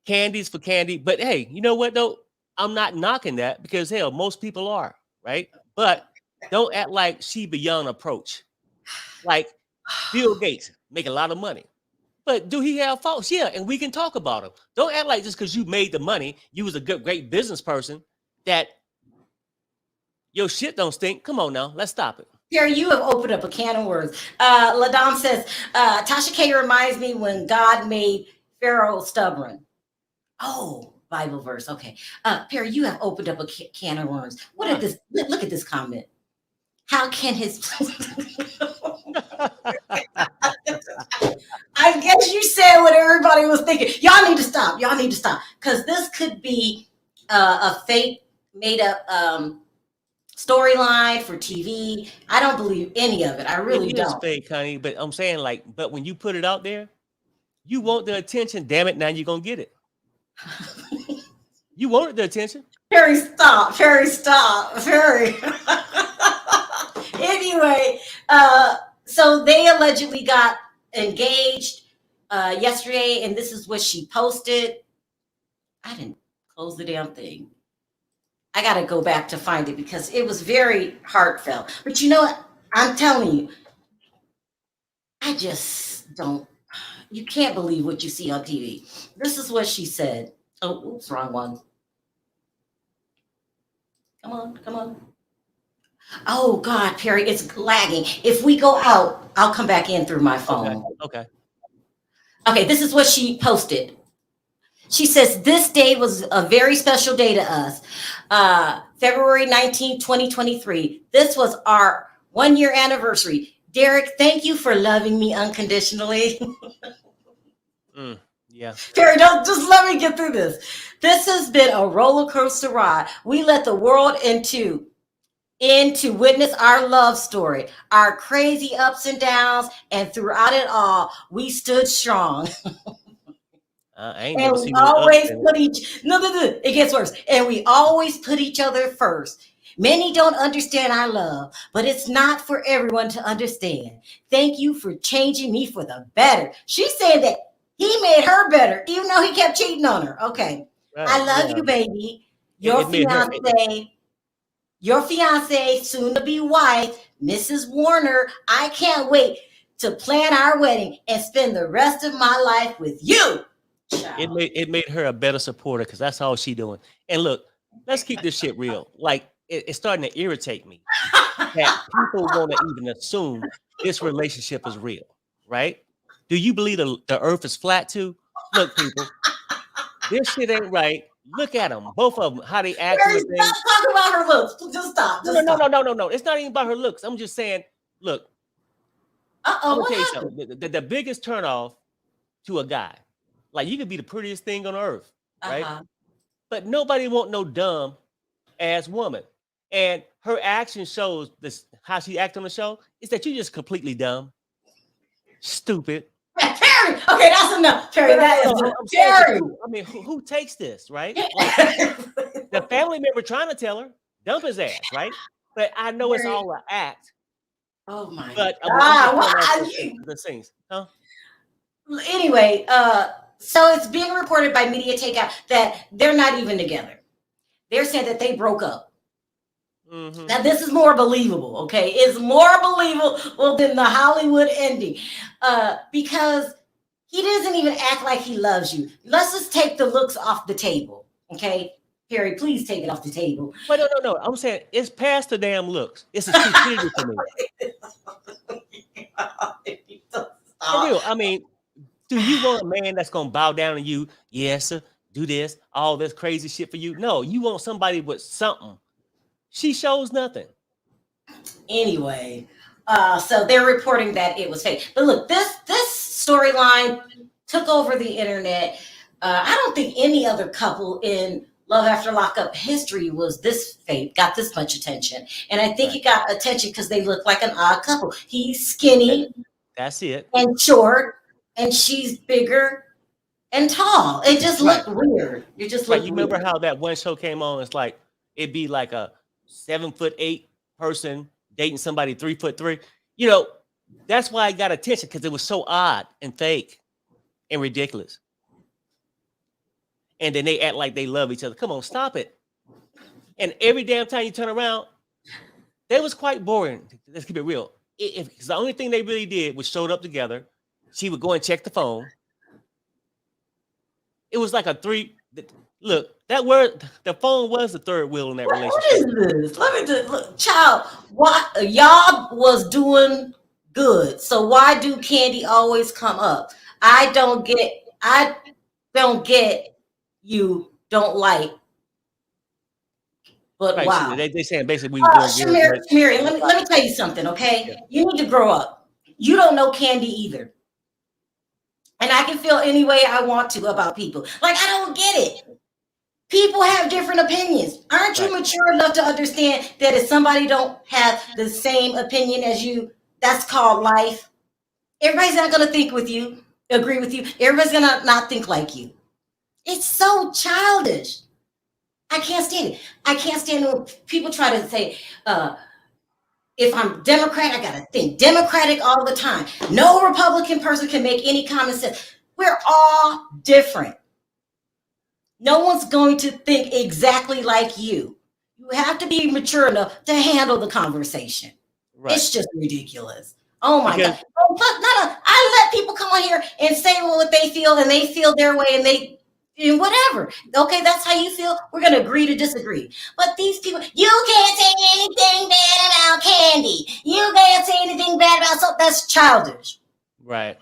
Candy's for Candy. But hey, you know what though? I'm not knocking that, because hell, most people are, right? But don't act like she beyond approach. Like Bill Gates make a lot of money. But do he have faults? Yeah, and we can talk about him. Don't act like just because you made the money, you was a great business person, that your shit don't stink. Come on now, let's stop it. Perry, you have opened up a can of worms. LaDom says, Tasha K reminds me when God made Pharaoh stubborn. Oh, Bible verse. Okay. Perry, you have opened up a can of worms. What is this? Look at this comment. How can his... I guess you said what everybody was thinking. Y'all need to stop. Because this could be a fake, made-up storyline for TV. I don't believe any of it. I really don't. It's fake, honey. But I'm saying, like, but when you put it out there, you want the attention. Damn it, now you're going to get it. You wanted the attention. Perry, stop. Anyway, so they allegedly got engaged yesterday, and this is what she posted. I didn't close the damn thing. I got to go back to find it because it was very heartfelt. But you know what? I'm telling you, I just don't. You can't believe what you see on TV. This is what she said. Oh, oops, wrong one. Come on. Oh, God, Perry, it's lagging. If we go out, I'll come back in through my phone. Okay, this is what she posted. She says, this day was a very special day to us. February 19, 2023. This was our 1-year anniversary. Derek, thank you for loving me unconditionally. Yeah. Perry, just let me get through this. This has been a roller coaster ride. We let the world into witness our love story, our crazy ups and downs, and throughout it all, we stood strong. And we always put it gets worse. And we always put each other first. Many don't understand our love, but it's not for everyone to understand. Thank you for changing me for the better. She said that he made her better, even though he kept cheating on her. Okay. Right, I love yeah. you, baby. It Your fiance, soon to be wife, Mrs. Warner. I can't wait to plan our wedding and spend the rest of my life with you. it made her a better supporter because that's all she doing. And look, let's keep this shit real. Like it's starting to irritate me that people want to even assume this relationship is real, right? Do you believe the earth is flat too? Look, people, this shit ain't right. Look at them, both of them, how they acting with things. Stop talking about her looks. Just stop. No. It's not even about her looks. I'm just saying, look, I'm gonna tell you something. The biggest turnoff to a guy, like you could be the prettiest thing on earth, right? But nobody want no dumb ass woman. And her action shows this how she act on the show is that you're just completely dumb, stupid. Terry, okay, that's enough. Terry, that is Terry. I mean, who takes this, right? Like, the family member trying to tell her, dump his ass, right? But I know it's all an act. Oh my God! The scenes, huh? Anyway, so it's being reported by Media Takeout that they're not even together. They're saying that they broke up. Mm-hmm. Now this is more believable, okay? It's more believable than the Hollywood ending, because he doesn't even act like he loves you. Let's just take the looks off the table, okay? Perry, please take it off the table. But no. I'm saying it's past the damn looks. It's a stupidity for me. For real. I mean, do you want a man that's gonna bow down to you? Yes, sir, do this, all this crazy shit for you? No, you want somebody with something. She shows nothing. Anyway, so they're reporting that it was fake. But look, this storyline took over the internet. I don't think any other couple in Love After Lockup history was this fake, got this much attention. And I think it got attention because they look like an odd couple. He's skinny. That's it. And short, and she's bigger and tall. It just looked weird. It just looked You remember how that one show came on? It's like it'd be like a 7'8" person dating somebody 3'3". You know, that's why I got attention because it was so odd and fake and ridiculous. And then they act like they love each other. Come on, stop it. And every damn time you turn around, that was quite boring. Let's keep it real. Because the only thing they really did was showed up together. She would go and check the phone. It was like a three. Look, that word, the phone was the third wheel in that relationship. What is this? Let me just look, child. Why y'all was doing good? So why do Candy always come up? I don't get. You don't like. But right, wow, they saying basically Shamiri, let me tell you something, okay? Yeah. You need to grow up. You don't know Candy either. And I can feel any way I want to about people. Like, I don't get it. People have different opinions. Aren't you mature enough to understand that if somebody don't have the same opinion as you, that's called life? Everybody's not going to think with you, agree with you. Everybody's going to not think like you. It's so childish. I can't stand it. I can't stand when people try to say, if I'm Democrat, I got to think Democratic all the time. No Republican person can make any common sense. We're all different. No one's going to think exactly like you. You have to be mature enough to handle the conversation. Right. It's just ridiculous. Oh my God. I let people come on here and say what they feel, and they feel their way, and whatever. Okay, that's how you feel. We're going to agree to disagree. But these people, you can't say anything bad about Candy. You can't say anything bad about so that's childish. Right.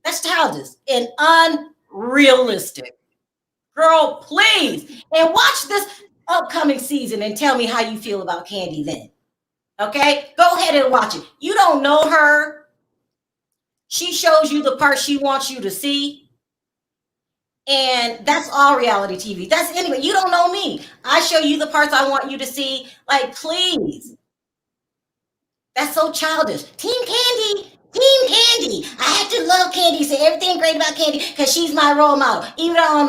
That's childish and unrealistic. Girl, please. And watch this upcoming season and tell me how you feel about Candy then. Okay? Go ahead and watch it. You don't know her. She shows you the part she wants you to see. And that's all reality TV. That's anyway. You don't know me. I show you the parts I want you to see. Like, please. That's so childish. Team Candy. I have to love Candy. Say everything great about Candy because she's my role model. Even though I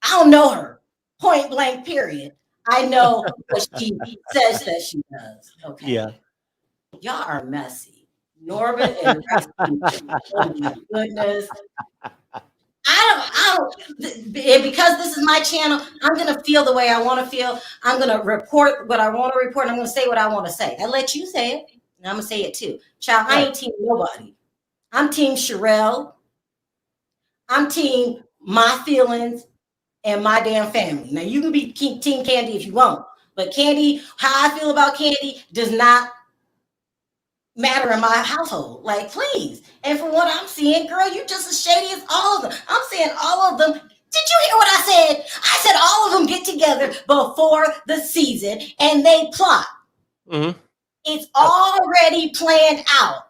don't know her. Point blank, period. I know what she says that she does. Okay. Yeah. Y'all are messy. Norbert and Rice. Oh my goodness. And because this is my channel, I'm gonna feel the way I want to feel. I'm gonna report what I want to report. And I'm gonna say what I want to say. I let you say it, and I'm gonna say it too. Child, I ain't team nobody. I'm team Sherelle. I'm team my feelings and my damn family. Now you can be team Candy if you want, but Candy, how I feel about Candy does not matter in my household. Like, please. And from what I'm seeing, girl, you just as shady as all of them. I'm saying all of them. Did you hear what I said? I said all of them get together before the season and they plot. Mm-hmm. It's already planned out.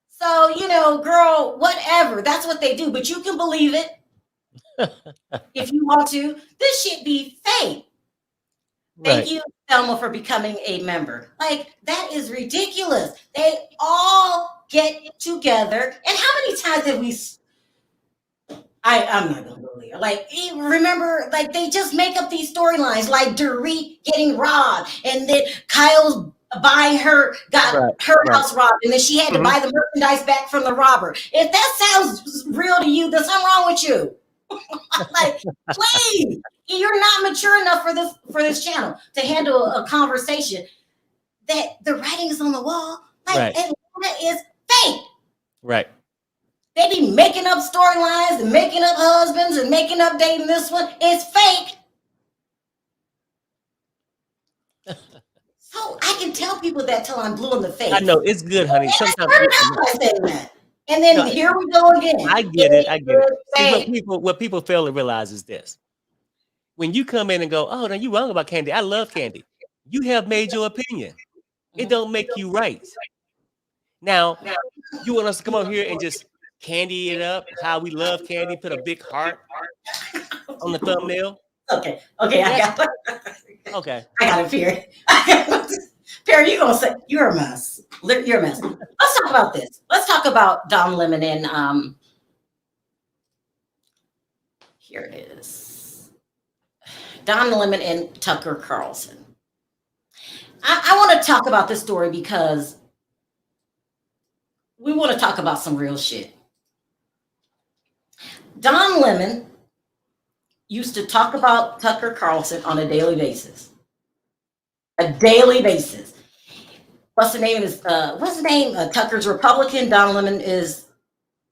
So, you know, girl, whatever. That's what they do. But you can believe it if you want to. This shit be fake. Thank you, Thelma, for becoming a member. Like, that is ridiculous. They all get together. And how many times have we... I'm not going to go there. Like, remember, like, they just make up these storylines, like Dorit getting robbed, and then Kyle's buying her, got her house robbed, and then she had to buy the merchandise back from the robber. If that sounds real to you, there's something wrong with you. Like, please, you're not mature enough for this channel to handle a conversation that the writing is on the wall. Like, Atlanta is fake. Right. They be making up storylines and making up husbands and making up dating this one. It's fake. So I can tell people that till I'm blue in the face. I know it's good, honey. Sometimes I say that. And then here we go again. I get it. I get it. See, what people fail to realize is this. When you come in and go, oh, no, you're wrong about Candy. I love Candy. You have made your opinion. It don't make you right. Now, you want us to come over here and just candy it up, how we love Candy, put a big heart on the thumbnail. Okay, I got it. Okay. I got it, Perry. Perry, you're going to say, you're a mess. You're a mess. Let's talk about this. Let's talk about Don Lemon and, here it is. Don Lemon and Tucker Carlson. I want to talk about this story because we want to talk about some real shit. Don Lemon used to talk about Tucker Carlson on a daily basis. A daily basis. What's the name? Tucker's Republican. Don Lemon is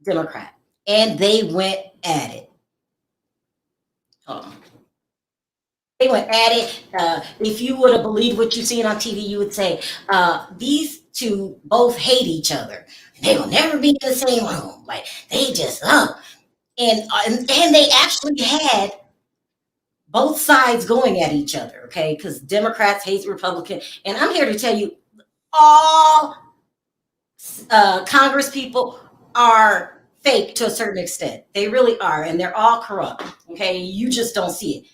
Democrat. And they went at it. Hold on. They went at it. If you would have believed what you've seen on TV, you would say, these two both hate each other. They will never be in the same room. Like, they just, and they actually had both sides going at each other, okay? Because Democrats hate Republican. And I'm here to tell you, all Congress people are fake to a certain extent. They really are. And they're all corrupt, okay? You just don't see it.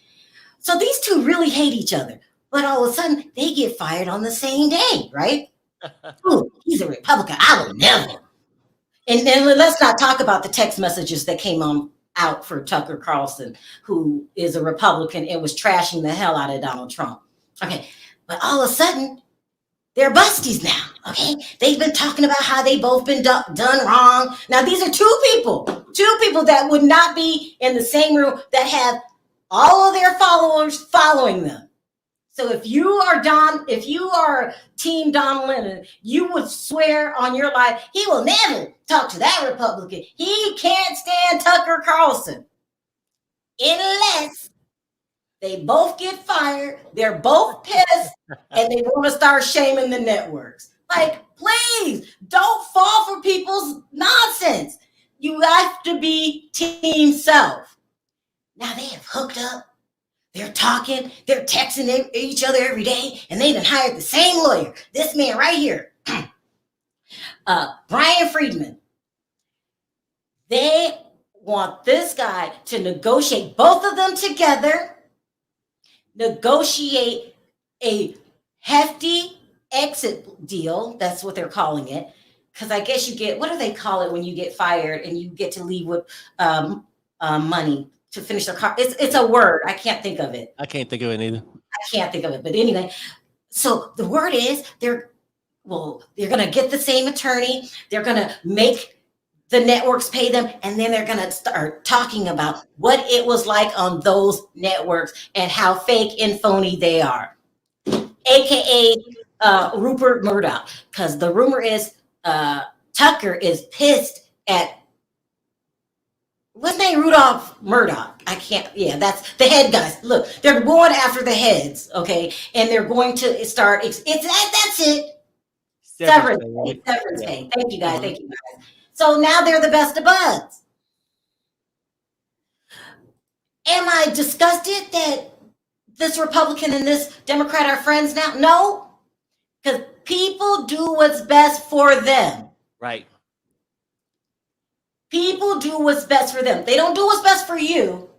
So these two really hate each other. But all of a sudden, they get fired on the same day, right? Ooh, he's a Republican. I will never. And then let's not talk about the text messages that came out for Tucker Carlson, who is a Republican and was trashing the hell out of Donald Trump. Okay, but all of a sudden, they're busties now, okay? They've been talking about how they both been done wrong. Now, these are two people that would not be in the same room that have all of their followers following them. So if you are Team Don Lemon, you would swear on your life, he will never talk to that Republican. He can't stand Tucker Carlson. Unless they both get fired, they're both pissed, and they want to start shaming the networks. Like, please, don't fall for people's nonsense. You have to be team self. Now they have hooked up. They're talking, they're texting each other every day, and they even hired the same lawyer. This man right here, Brian Friedman. They want this guy to negotiate both of them together, negotiate a hefty exit deal. That's what they're calling it. Because I guess you get, what do they call it when you get fired and you get to leave with money to finish their car? It's a word. I can't think of it. I can't think of it either. can't think of it. But anyway, so the word is they're going to get the same attorney. They're going to make the networks pay them, and then they're going to start talking about what it was like on those networks and how fake and phony they are, aka Rupert Murdoch. Because the rumor is Tucker is pissed at what's his name, Rudolph Murdoch. I can't. Yeah, that's the head guys. Look, they're going after the heads, okay, and they're going to start. That's it. Severance pay. Severance pay. Thank you guys. Thank you guys. So now they're the best of buds. Am I disgusted that this Republican and this Democrat are friends now? No, because people do what's best for them. Right. People do what's best for them. They don't do what's best for you.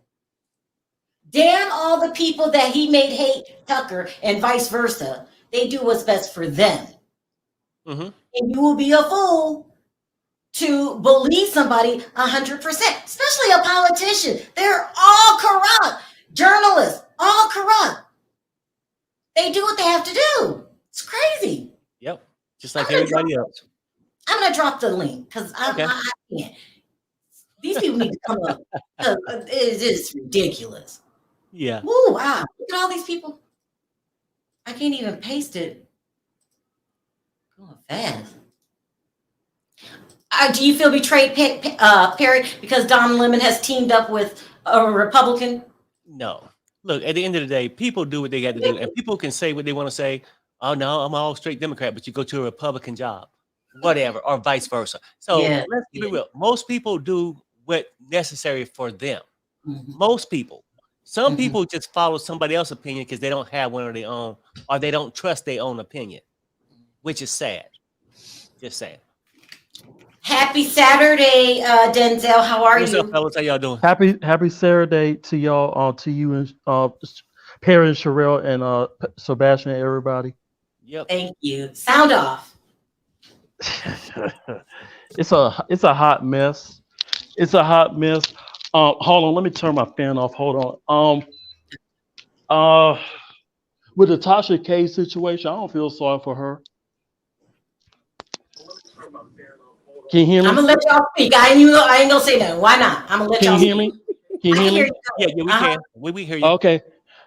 Damn all the people that he made hate Tucker and vice versa. They do what's best for them. Mm-hmm. And you will be a fool to believe somebody 100%, especially a politician. They're all corrupt. Journalists, all corrupt. They do what they have to do. It's crazy. Yep. Just like everybody else. I'm going to drop the link because I can't. These people need to come up. It is ridiculous. Yeah. Ooh, wow. Look at all these people. I can't even paste it. Going fast. Do you feel betrayed, Perry, because Don Lemon has teamed up with a Republican? No. Look, at the end of the day, people do what they got to do. And people can say what they want to say. Oh, no, I'm all straight Democrat, but you go to a Republican job. Whatever, or vice versa. So let's keep it real. Most people do what's necessary for them. Mm-hmm. Most people. Some people just follow somebody else's opinion because they don't have one of their own, or they don't trust their own opinion, which is sad. Just saying. Happy Saturday, Denzel. How are What's you? up, fellas? How y'all doing? Happy Saturday to y'all, to you and Perry and Sherelle and Sebastian and everybody. Yep. Thank you. Sound off. It's a hot mess. It's a hot mess. Hold on, let me turn my fan off. Hold on. With the Tasha K situation, I don't feel sorry for her. Can you hear me? I'm gonna let y'all speak. I ain't gonna say nothing. Why not? I'm gonna let y'all speak. Can you hear me? Yeah, we can. We hear you. Okay.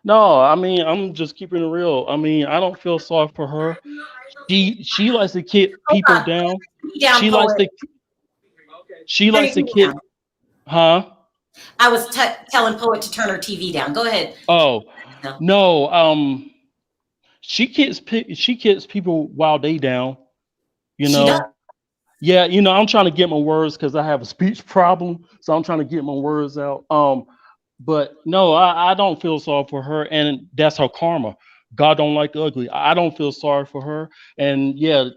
No, I mean, I'm just keeping it real. I mean, I don't feel sorry for her. She likes to kick people down. She likes to kick. Huh? I was telling Poet to turn her TV down. Go ahead. Oh, no. She kicks people while they down. You know. Yeah, I'm trying to get my words because I have a speech problem, so I'm trying to get my words out. But no, I don't feel sorry for her, and that's her karma. God don't like ugly. I don't feel sorry for her, and yeah,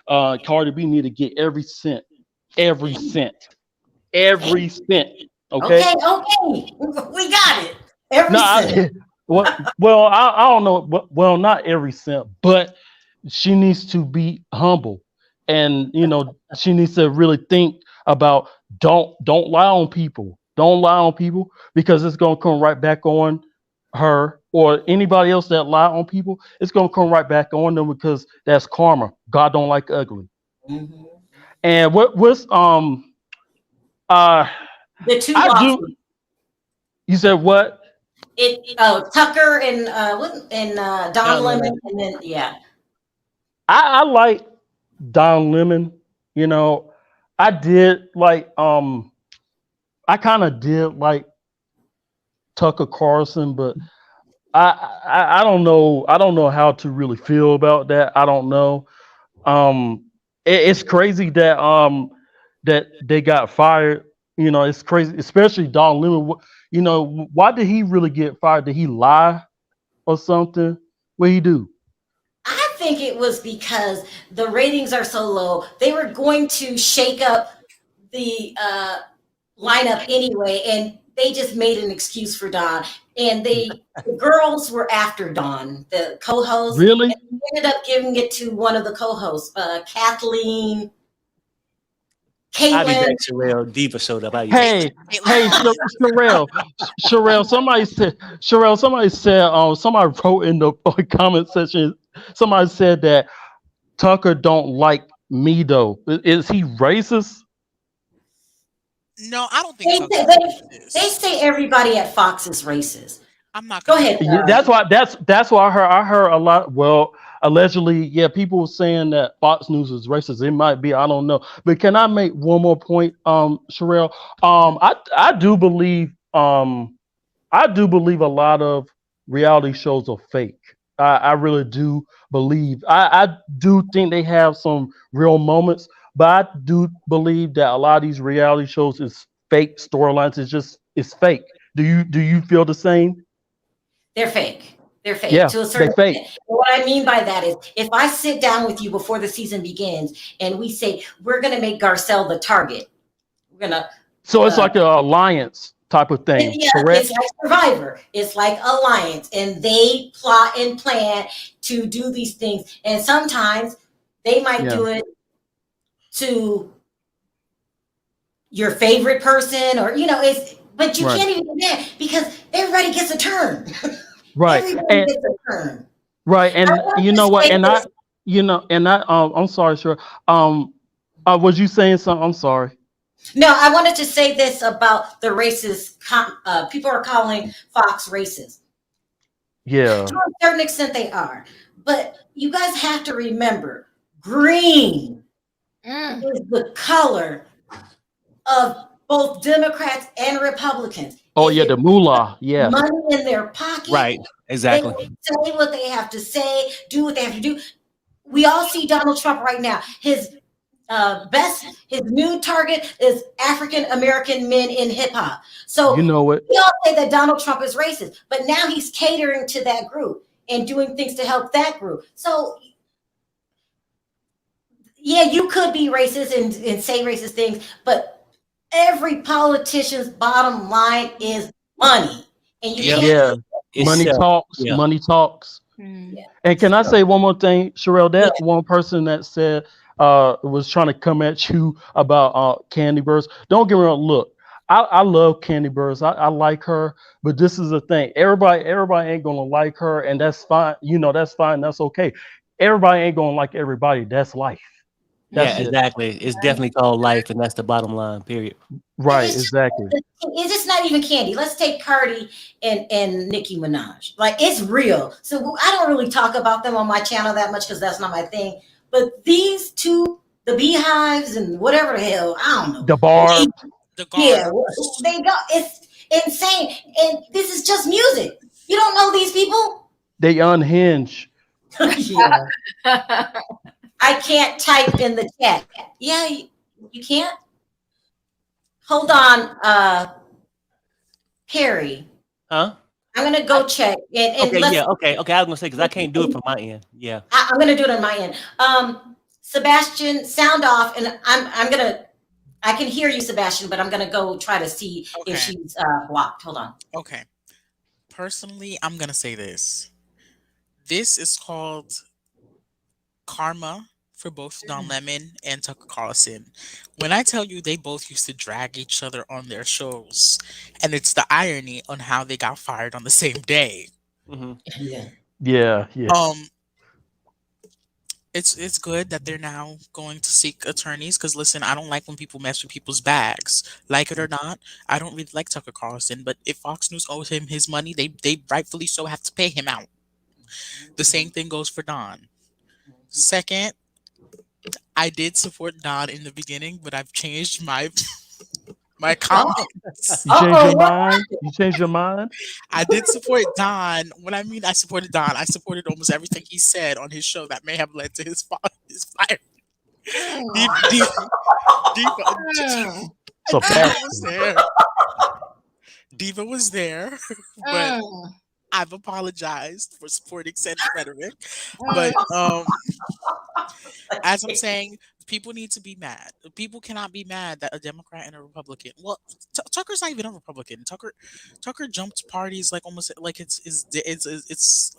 Cardi B need to get every cent. Okay. Okay, we got it. Every cent. Well, I don't know. Well, not every cent, but she needs to be humble. And she needs to really think about don't lie on people. Don't lie on people because it's gonna come right back on her or anybody else that lie on people. It's gonna come right back on them because that's karma. God don't like ugly. Mm-hmm. And what's the two lawsuits. You said what? Tucker and Don Lemon, and then I like Don Lemon, I did like I kind of did like Tucker Carlson, but I don't know how to really feel about that. I don't know. It's crazy that that they got fired. It's crazy, especially Don Lemon. Why did he really get fired? Did he lie or something? What did he do? I think it was because the ratings are so low. They were going to shake up the lineup anyway, and they just made an excuse for Don. And the girls were after Don, the co-host. Really? And they ended up giving it to one of the co-hosts, Kathleen. I'll be Caitlyn. back, Sherelle. Diva showed up. How you doing? Hey, hey, Sherelle, Sherelle. Somebody said, somebody wrote in the comment section. Somebody said that Tucker don't like me though. Is he racist? No, I don't think They Tucker's say, they racist. say everybody at Fox is racist. I'm not Go gonna ahead. go Yeah, there. that's why I heard a lot. Well, allegedly, yeah, people were saying that Fox News is racist. It might be, I don't know. But can I make one more point, Sherelle? I do believe a lot of reality shows are fake. I really do believe. I do think they have some real moments, but I do believe that a lot of these reality shows is fake storylines. It's fake. Do you feel the same? They're fake. They're fake Yeah, to a they certain fake. extent. What I mean by that is if I sit down with you before the season begins and we say we're going to make Garcelle the target, we're going to, So it's like an alliance type of thing, yeah, correct? it's like Survivor. It's like Alliance, and they plot and plan to do these things. And sometimes they might Yeah, do it to your favorite person, or but you right, can't even do that because everybody gets a turn. right, Everybody and gets a turn. right, I and want you to know what? say And this. I'm sorry, sure. Was you saying something? I'm sorry. No, I wanted to say this about the racist. People are calling Fox racist. Yeah, To a certain extent, they are. But you guys have to remember, green is the color of both Democrats and Republicans. oh If yeah, it the moolah, yes. money in their pocket, Right. they Exactly. will say what they have to say, do what they have to do. We all see Donald Trump right now. His new target is African American men in hip hop. You So know it. we all say that Donald Trump is racist, but now he's catering to that group and doing things to help that group. So yeah, you could be racist and say racist things, but every politician's bottom line is money. And you Yep. can't, Yeah, It's self. Yeah. money talks. yeah, And can I say one more thing, Sherelle? yeah. That one person that said was trying to come at you about Candy Burrs. Don't get me wrong. Look, I love Candy Burrs. I like her, but this is the thing. Everybody ain't gonna like her, and that's fine. That's fine. That's okay. Everybody ain't gonna like everybody. That's life. Yeah, That's it. exactly. It's definitely called life, and that's the bottom line, period. Right. It's just, Exactly. it's just not even Candy. Let's take Cardi and Nicki Minaj. Like, it's real. So I don't really talk about them on my channel that much because that's not my thing. But these two, the Beehives and whatever the hell, I don't know. The bar. The Yeah, guards. they go. It's insane. And this is just music. You don't know these people? They unhinge. Yeah. I can't type in the chat. Yeah, you can't? Hold on, Carrie. Huh? I'm gonna go check and Okay. let's. Yeah. Okay. Okay. I was gonna say because I can't do it from my end. Yeah. I'm gonna do it on my end. Sebastian, sound off, and I'm gonna. I can hear you, Sebastian, but I'm gonna go try to see if Okay. she's blocked. Hold on. Okay. Personally, I'm gonna say this. This is called karma for both Don Lemon and Tucker Carlson. When I tell you they both used to drag each other on their shows, and it's the irony on how they got fired on the same day. Hmm. Yeah. Yeah. Yeah. It's good that they're now going to seek attorneys because listen, I don't like when people mess with people's bags. Like it or not, I don't really like Tucker Carlson, but if Fox News owes him his money, they rightfully so have to pay him out. The same thing goes for Don. Second, I did support Don in the beginning, but I've changed my comments. You changed your Uh-oh, what? mind. You changed your mind. I did support Don. When I mean I supported Don, I supported almost everything he said on his show that may have led to his fire. Diva So fast. was there. Diva was there, but I've apologized for supporting Senate rhetoric. But As I'm saying, people need to be mad. People cannot be mad that a Democrat and a Republican. Well, Tucker's not even a Republican. Tucker jumped parties like almost like Wait,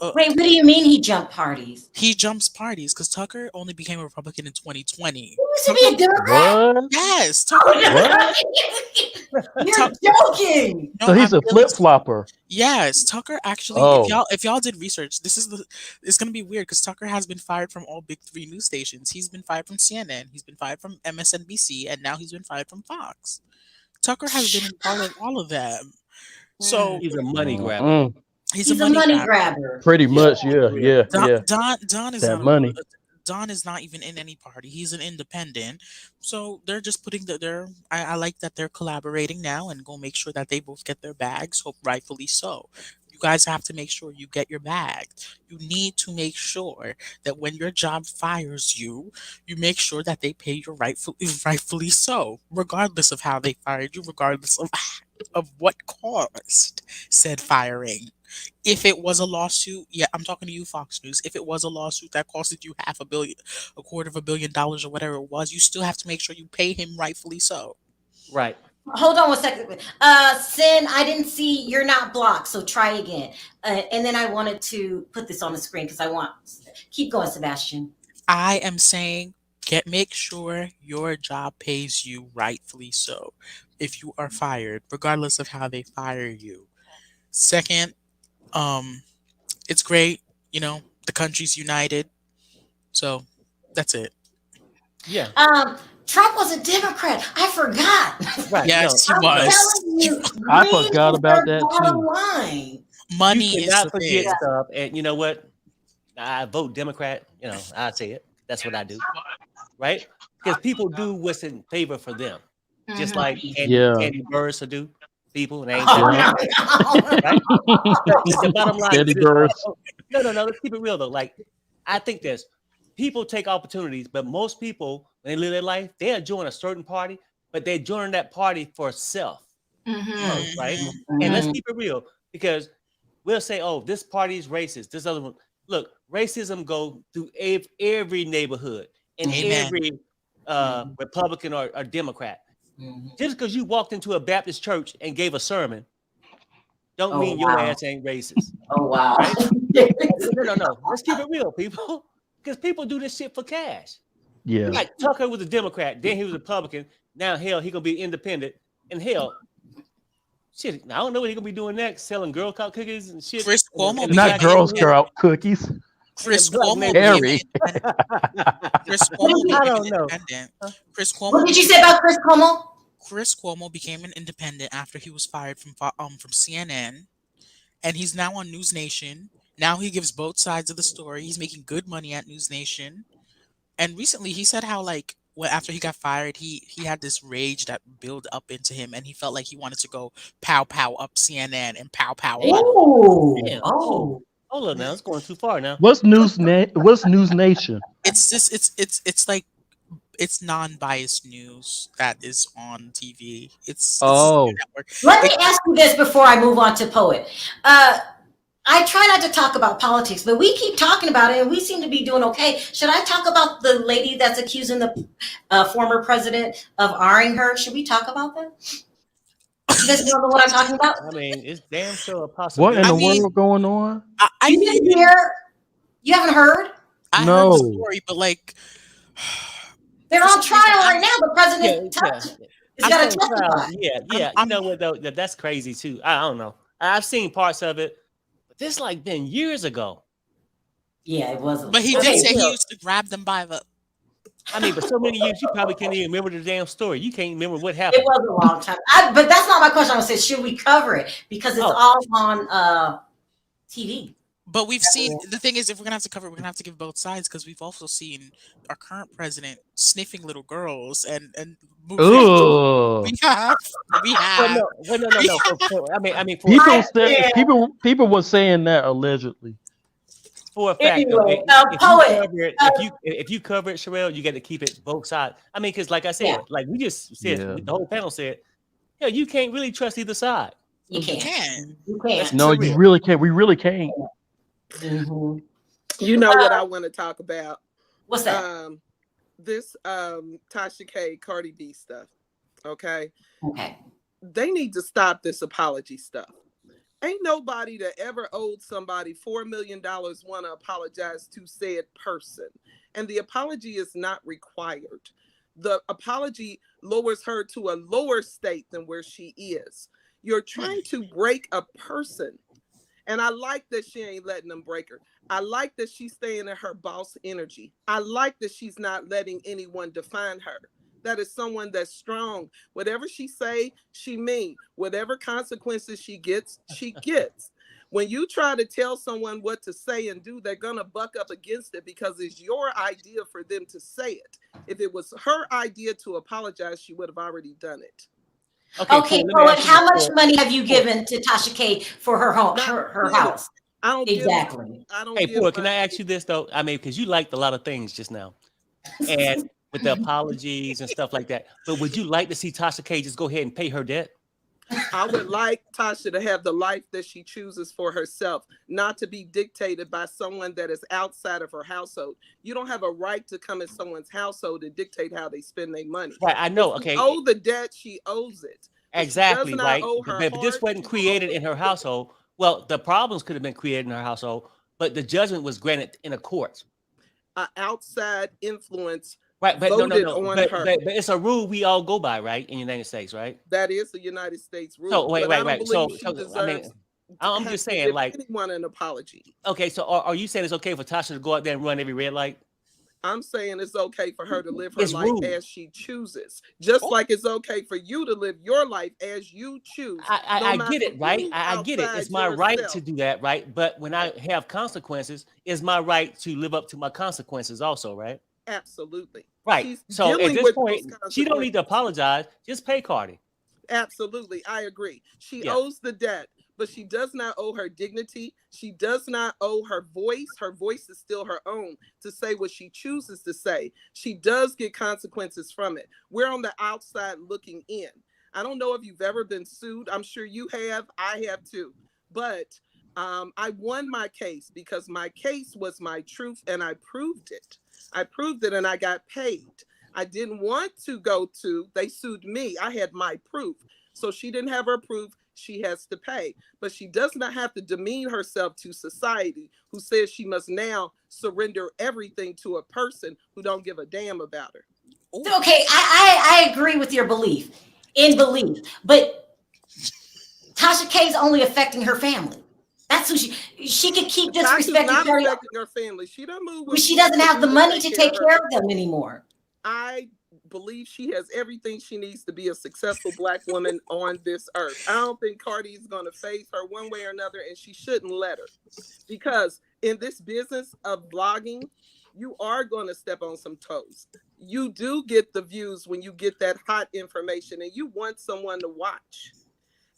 what do you mean he jumped parties? he jumps parties because Tucker only became a Republican in 2020. He used to be a Democrat? What? Yes, Oh, Tucker. you're joking. No, So he's I'm a really flip flopper. Yes, Tucker actually. Oh. If y'all did research, it's gonna be weird because Tucker has been fired from all big three news stations. He's been fired from CNN. He's been fired from MSNBC, and now he's been fired from Fox. Tucker has been in part of all of them. So He's a money grabber. Mm, he's a money grabber. pretty much, yeah. Don is That not money. Don is not even in any party. He's an independent. So they're just putting I like that they're collaborating now and go make sure that they both get their bags, hope rightfully so. You guys have to make sure you get your bag. You need to make sure that when your job fires you, you make sure that they pay you rightfully so, regardless of how they fired you, regardless of what caused said firing. If it was a lawsuit, yeah, I'm talking to you, Fox News. If it was a lawsuit that costed you $250 million, or whatever it was, you still have to make sure you pay him rightfully so. Right. Hold on 1 second. Sin, I didn't see you're not blocked, so try again. And then I wanted to put this on the screen because keep going, Sebastian. I am saying make sure your job pays you rightfully so if you are fired, regardless of how they fire you. Second, it's great, the country's united. So that's it. Yeah. Trump was a Democrat. I forgot. Right. Yes, he I'm was. telling you, I forgot about that bottom too. line. Money You is cannot the forget thing. stuff. And you know what? I vote Democrat. I say it. That's what I do. Right? Because people do what's in favor for them. Just like Andy Burris will do. People and ain't Oh, right? The bottom line is Eddie this, Burris. no, let's keep it real though. Like, I think this. People take opportunities, but most people, when they live their life, they join a certain party, but they're joining that party for self. Right? And let's keep it real, because we'll say, oh, this party is racist. This other one. Look, racism go through every neighborhood and every Republican or Democrat. Just because you walked into a Baptist church and gave a sermon, don't mean your ass ain't racist. Oh, wow. Right? No. Let's keep it real, people. Because people do this shit for cash. Yeah. Like Tucker was a Democrat, then he was a Republican. Now, hell, he gonna be independent. And hell, shit, I don't know what he gonna be doing next, selling Girl Scout cookies and shit. Chris Cuomo, Not Girl Scout cookies. Chris Cuomo Harry. Chris Cuomo I don't know. Chris Cuomo. What did you say about Chris Cuomo? Chris Cuomo became an independent after he was fired from CNN, and he's now on News Nation. Now he gives both sides of the story. He's making good money at News Nation. And recently he said how after he got fired, he had this rage that built up into him, and he felt like he wanted to go pow pow up CNN and pow pow up. Oh. Hold on now, it's going too far now. What's News Nation? It's like it's non-biased news that is on TV. It's network. Let me ask you this before I move on to Poet. I try not to talk about politics, but we keep talking about it, and we seem to be doing okay. Should I talk about the lady that's accusing the former president of R-ing her? Should we talk about that? You guys know what I'm talking about? I mean, it's damn sure a possibility. What in the world going on? You didn't hear? You haven't heard? I heard the story, but they're on trial right now. The president is going to testify. Yeah. You know what though? That's crazy too. I don't know. I've seen parts of it, but this been years ago. Yeah, it wasn't. But he did say he used to grab them by the. I mean, but so many years, you probably can't even remember the damn story. You can't remember what happened. It was a long time. But that's not my question. I was saying, should we cover it? Because it's all on TV. But we've seen, the thing is, if we're going to have to cover it, we're going to have to give both sides, because we've also seen our current president sniffing little girls and Ooh. We have. No. I mean, people were saying that allegedly. For a fact, anyway, if you cover it, Sherelle, you got to keep it both sides. I mean, because like I said, like we just said, the whole panel said, you can't really trust either side. You can't. No, you really can't. We really can't. You know what I want to talk about? What's that? This Tasha K, Cardi B stuff. Okay. Okay. They need to stop this apology stuff. Ain't nobody that ever owed somebody $4 million want to apologize to said person. And the apology is not required. The apology lowers her to a lower state than where she is. You're trying to break a person. And I like that she ain't letting them break her. I like that she's staying in her boss energy. I like that she's not letting anyone define her. That is someone that's strong. Whatever she say, she mean. Whatever consequences she gets, she gets. When you try to tell someone what to say and do, they're going to buck up against it because it's your idea for them to say it. If it was her idea to apologize, she would have already done it. Okay, so and how much money have you given to Tasha K for her home, her house? I don't exactly. I don't. Hey, Poor, can I ask you this though? I mean, because you liked a lot of things just now, and with the apologies and stuff like that. But would you like to see Tasha K just go ahead and pay her debt? I would like Tasha to have the life that she chooses for herself, not to be dictated by someone that is outside of her household. You don't have a right to come in someone's household and dictate how they spend their money. Right, I know. If okay. she owe the debt, she owes it. Exactly, right. But this wasn't created in her household. Well, the problems could have been created in her household, but the judgment was granted in a court. Outside influence. Right, but no. But it's a rule we all go by, right, in the United States, right? That is the United States rule. So wait. So I mean, I'm just saying, like, anyone an apology. Okay, so are you saying it's okay for Tasha to go out there and run every red light? I'm saying it's okay for her to live her life as she chooses, just like it's okay for you to live your life as you choose. I get it, right? I get it. It's my right to do that, right? But when I have consequences, it's my right to live up to my consequences also, right? Absolutely. Right. So at this point, she don't need to apologize. Just pay Cardi. Absolutely. I agree. She owes the debt, but she does not owe her dignity. She does not owe her voice. Her voice is still her own to say what she chooses to say. She does get consequences from it. We're on the outside looking in. I don't know if you've ever been sued. I'm sure you have. I have too. But I won my case because my case was my truth and I proved it. I proved it and I got paid. I didn't want to go to, they sued me. I had my proof. So she didn't have her proof. She has to pay. But she does not have to demean herself to society who says she must now surrender everything to a person who don't give a damn about her. Okay, I agree with your belief, but Tasha K is only affecting her family. That's who she could keep disrespecting her family. She don't move. But she doesn't have the money to take care of them anymore. I believe she has everything she needs to be a successful Black woman on this earth. I don't think Cardi is going to face her one way or another, and she shouldn't let her. Because in this business of blogging, you are going to step on some toes. You do get the views when you get that hot information, and you want someone to watch.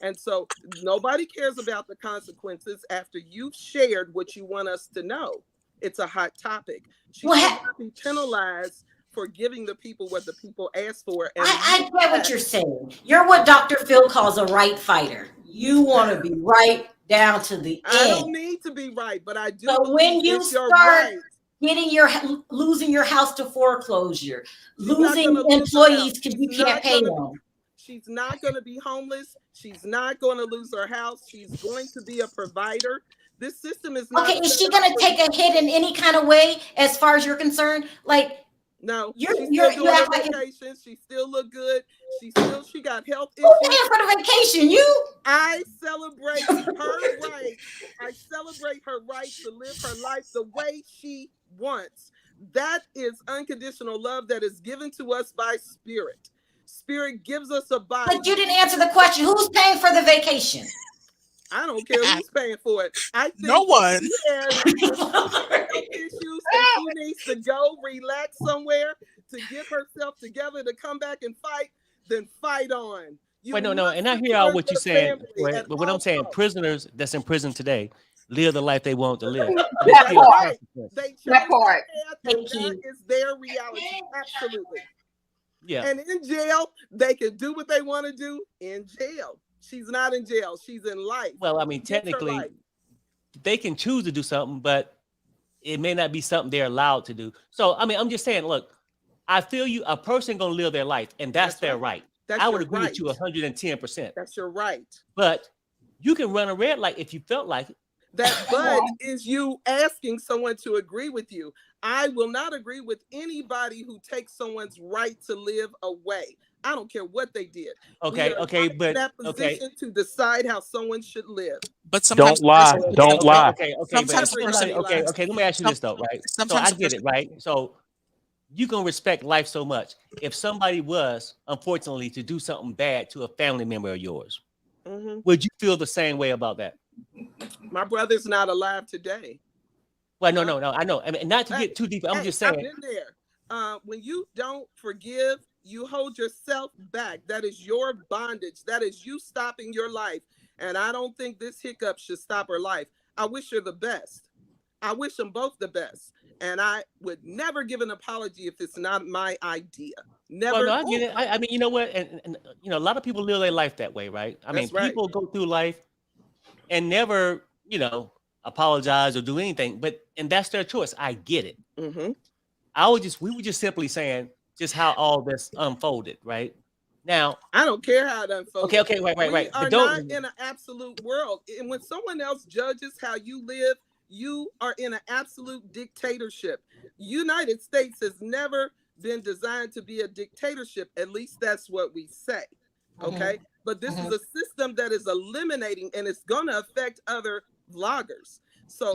And so nobody cares about the consequences after you've shared what you want us to know. It's a hot topic. She should not be penalized for giving the people what the people ask for. And I get what you're saying. You're what Dr. Phil calls a right fighter. You want to be right down to the end. I don't need to be right, but I do. But when you start losing your house to foreclosure, losing employees because you can't pay them. She's not going to be homeless. She's not going to lose her house. She's going to be a provider. This system is not. Okay, is she going to take a hit in any kind of way as far as you're concerned? Like, no, you act like vacation. She still look good. She got health issues. Who's paying for the vacation? You? I celebrate her right. I celebrate her right to live her life the way she wants. That is unconditional love that is given to us by Spirit. Spirit gives us a body. But you didn't answer the question. Who's paying for the vacation? I don't care who's paying for it. I think no one. She has issues and she needs to go relax somewhere to get herself together to come back and fight. Then fight on. Wait, no, and I hear all what you're saying. But what I'm saying, prisoners that's in prison today live the life they want to live. That part. That is their reality. Absolutely. Yeah. And in jail, they can do what they want to do in jail. She's not in jail. She's in life. Well, I mean, technically, they can choose to do something, but it may not be something they're allowed to do. So, I mean, I'm just saying, look, I feel you. A person gonna live their life, and that's their right. I would agree with you 110%. That's your right. But you can run a red light if you felt like it. That but is you asking someone to agree with you. I will not agree with anybody who takes someone's right to live away. I don't care what they did. Okay, in that position to decide how someone should live. But sometimes don't lie. Don't lie. Okay. Sometimes Okay. Let me ask you this though, right? So I get it, right? So you can respect life so much. If somebody was, unfortunately, to do something bad to a family member of yours, would you feel the same way about that? My brother's not alive today. Well, no. I know. I mean, not to get too deep. I'm just saying. I've been there. When you don't forgive, you hold yourself back. That is your bondage. That is you stopping your life. And I don't think this hiccup should stop her life. I wish her the best. I wish them both the best. And I would never give an apology if it's not my idea. Never. Well, no, I get it. I mean, you know what? And you know, a lot of people live their life that way, right? I mean, people go through life and never, you know, apologize or do anything. And that's their choice. I get it. We were just simply saying just how all this unfolded, right? Now, I don't care how it unfolded. Okay, right. We are not in an absolute world. And when someone else judges how you live, you are in an absolute dictatorship. United States has never been designed to be a dictatorship. At least that's what we say. Okay. But this is a system that is eliminating, and it's going to affect other vloggers. So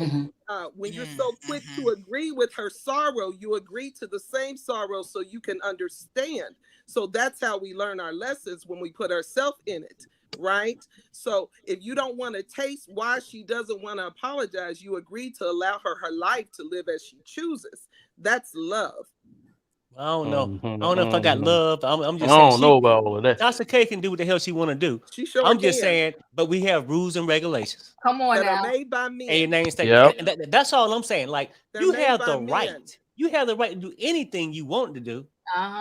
when you're so quick to agree with her sorrow, you agree to the same sorrow so you can understand. So that's how we learn our lessons, when we put ourselves in it, right? So if you don't want to taste why she doesn't want to apologize, you agree to allow her life to live as she chooses. That's love. I don't know. I don't know if I got love. I'm just saying. I don't know about all of that. Tasha K can do what the hell she want to do. I'm just saying, but we have rules and regulations. Come on that now. are made by men. And your name stay. And that's all I'm saying. Like, you have the right. You have the right to do anything you want to do.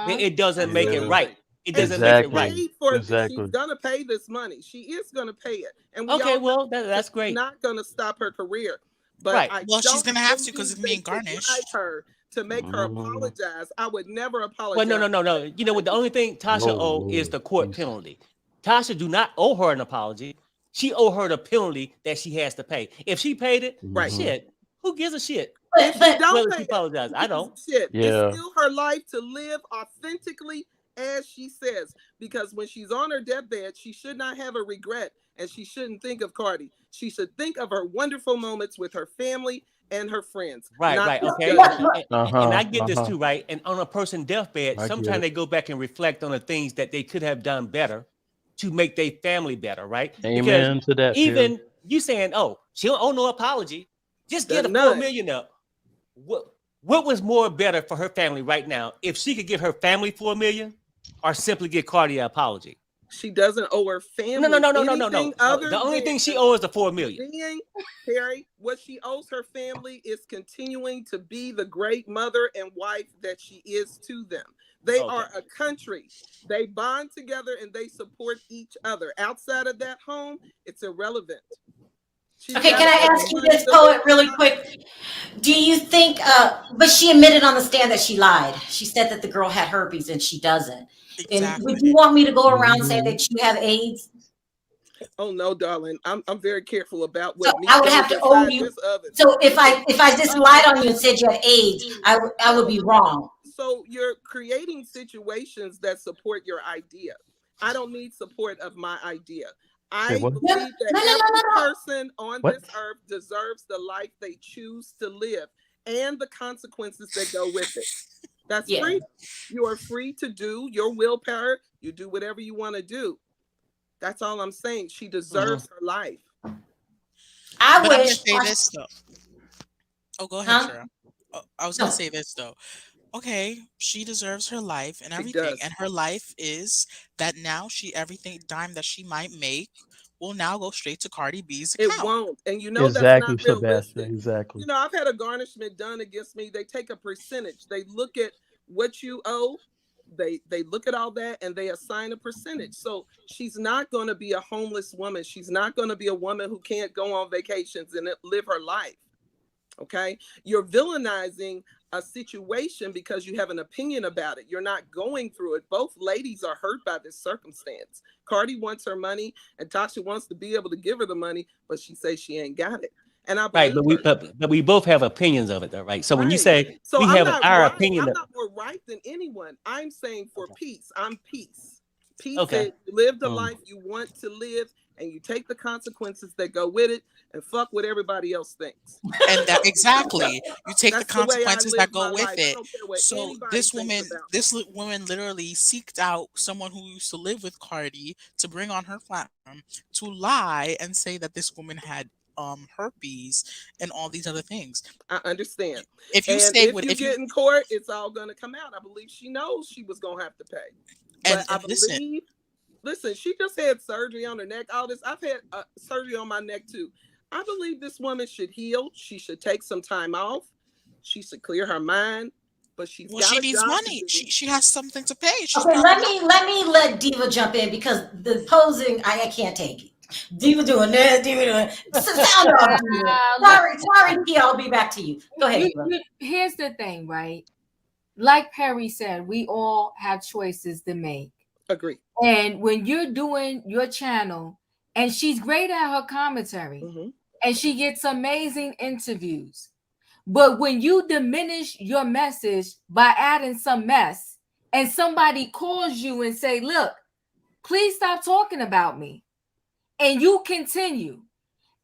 It doesn't make it right. It doesn't make it right. She's gonna pay this money. She is gonna pay it. And that's great. Not gonna stop her career. But she's gonna have to, because it's being garnished. Her to make her apologize. I would never apologize. Well, no. You know what? The only thing Tasha owe is the court penalty. Tasha do not owe her an apology. She owe her the penalty that she has to pay. If she paid it, shit, who gives a shit? If she don't pay apologize. I don't. Shit. It's still her life to live authentically, as she says. Because when she's on her deathbed, she should not have a regret, and she shouldn't think of Cardi. She should think of her wonderful moments with her family and her friends. Right. Okay. And I get this too, right? And on a person's deathbed, sometimes they go back and reflect on the things that they could have done better to make their family better, right? Amen to that. Even you saying, "Oh, she don't owe no apology. Just get a $4 million up." What was more better for her family right now? If she could give her family $4 million, or simply get Cardi an apology? She doesn't owe her family. No. The only thing she owes is the $4 million. Perry, what she owes her family is continuing to be the great mother and wife that she is to them. They are a country. They bond together and they support each other. Outside of that home, it's irrelevant. Okay, can I ask you this, Poet, really quick? Do you think, but she admitted on the stand that she lied. She said that the girl had herpes and she doesn't. Exactly. And would you want me to go around saying that you have AIDS? Oh no, darling. I'm very careful about what. So I would have to owe you. So if I just lied on you and said you had AIDS, I would be wrong. So you're creating situations that support your idea. I don't need support of my idea. I believe that every person on this earth deserves the life they choose to live and the consequences that go with it. That's free. You are free to do your willpower. You do whatever you want to do. That's all I'm saying. She deserves her life. I'm gonna say this though. Oh, go ahead, Cheryl. I was gonna say this though. Okay, she deserves her life and everything, and her life is that now everything dime that she might make will now go straight to Cardi B's account. It won't, and you know that's not realistic. Exactly. You know, I've had a garnishment done against me. They take a percentage. They look at what you owe. They look at all that and they assign a percentage. So she's not going to be a homeless woman. She's not going to be a woman who can't go on vacations and live her life. Okay, you're villainizing a situation because you have an opinion about it. You're not going through it. Both ladies are hurt by this circumstance. Cardi wants her money, and Tasha wants to be able to give her the money, but she says she ain't got it. And I Right, believe but we both have opinions of it, though, right? So when you Right. say So we I'm have not our right. opinion, I'm not more right than anyone. I'm saying for Okay. peace. I'm peace. Peace Okay. said you live the life you want to live, and you take the consequences that go with it, and fuck what everybody else thinks. And that exactly, you take the That's the way I consequences live that go my with life. I it. don't care what So anybody this thinks woman, about me. woman literally seeked out someone who used to live with Cardi to bring on her platform to lie and say that this woman had herpes and all these other things. I understand. If you And stay if with, you get in court, it's all going to come out. I believe she knows she was going to have to pay. But I believe, listen, she just had surgery on her neck. All this, I've had surgery on my neck too. I believe this woman should heal. She should take some time off. She should clear her mind. But she's got she a needs job money. to do. She has something to pay. She's Okay, let Diva jump in because the posing I can't take it. Diva doing this, Diva doing sound off. Sorry, Kia, I'll be back to you. Go ahead. Here's the thing, right? Like Perry said, we all have choices to make. Agree. And when you're doing your channel, and she's great at her commentary, and she gets amazing interviews. But when you diminish your message by adding some mess, and somebody calls you and say, look, please stop talking about me, and you continue,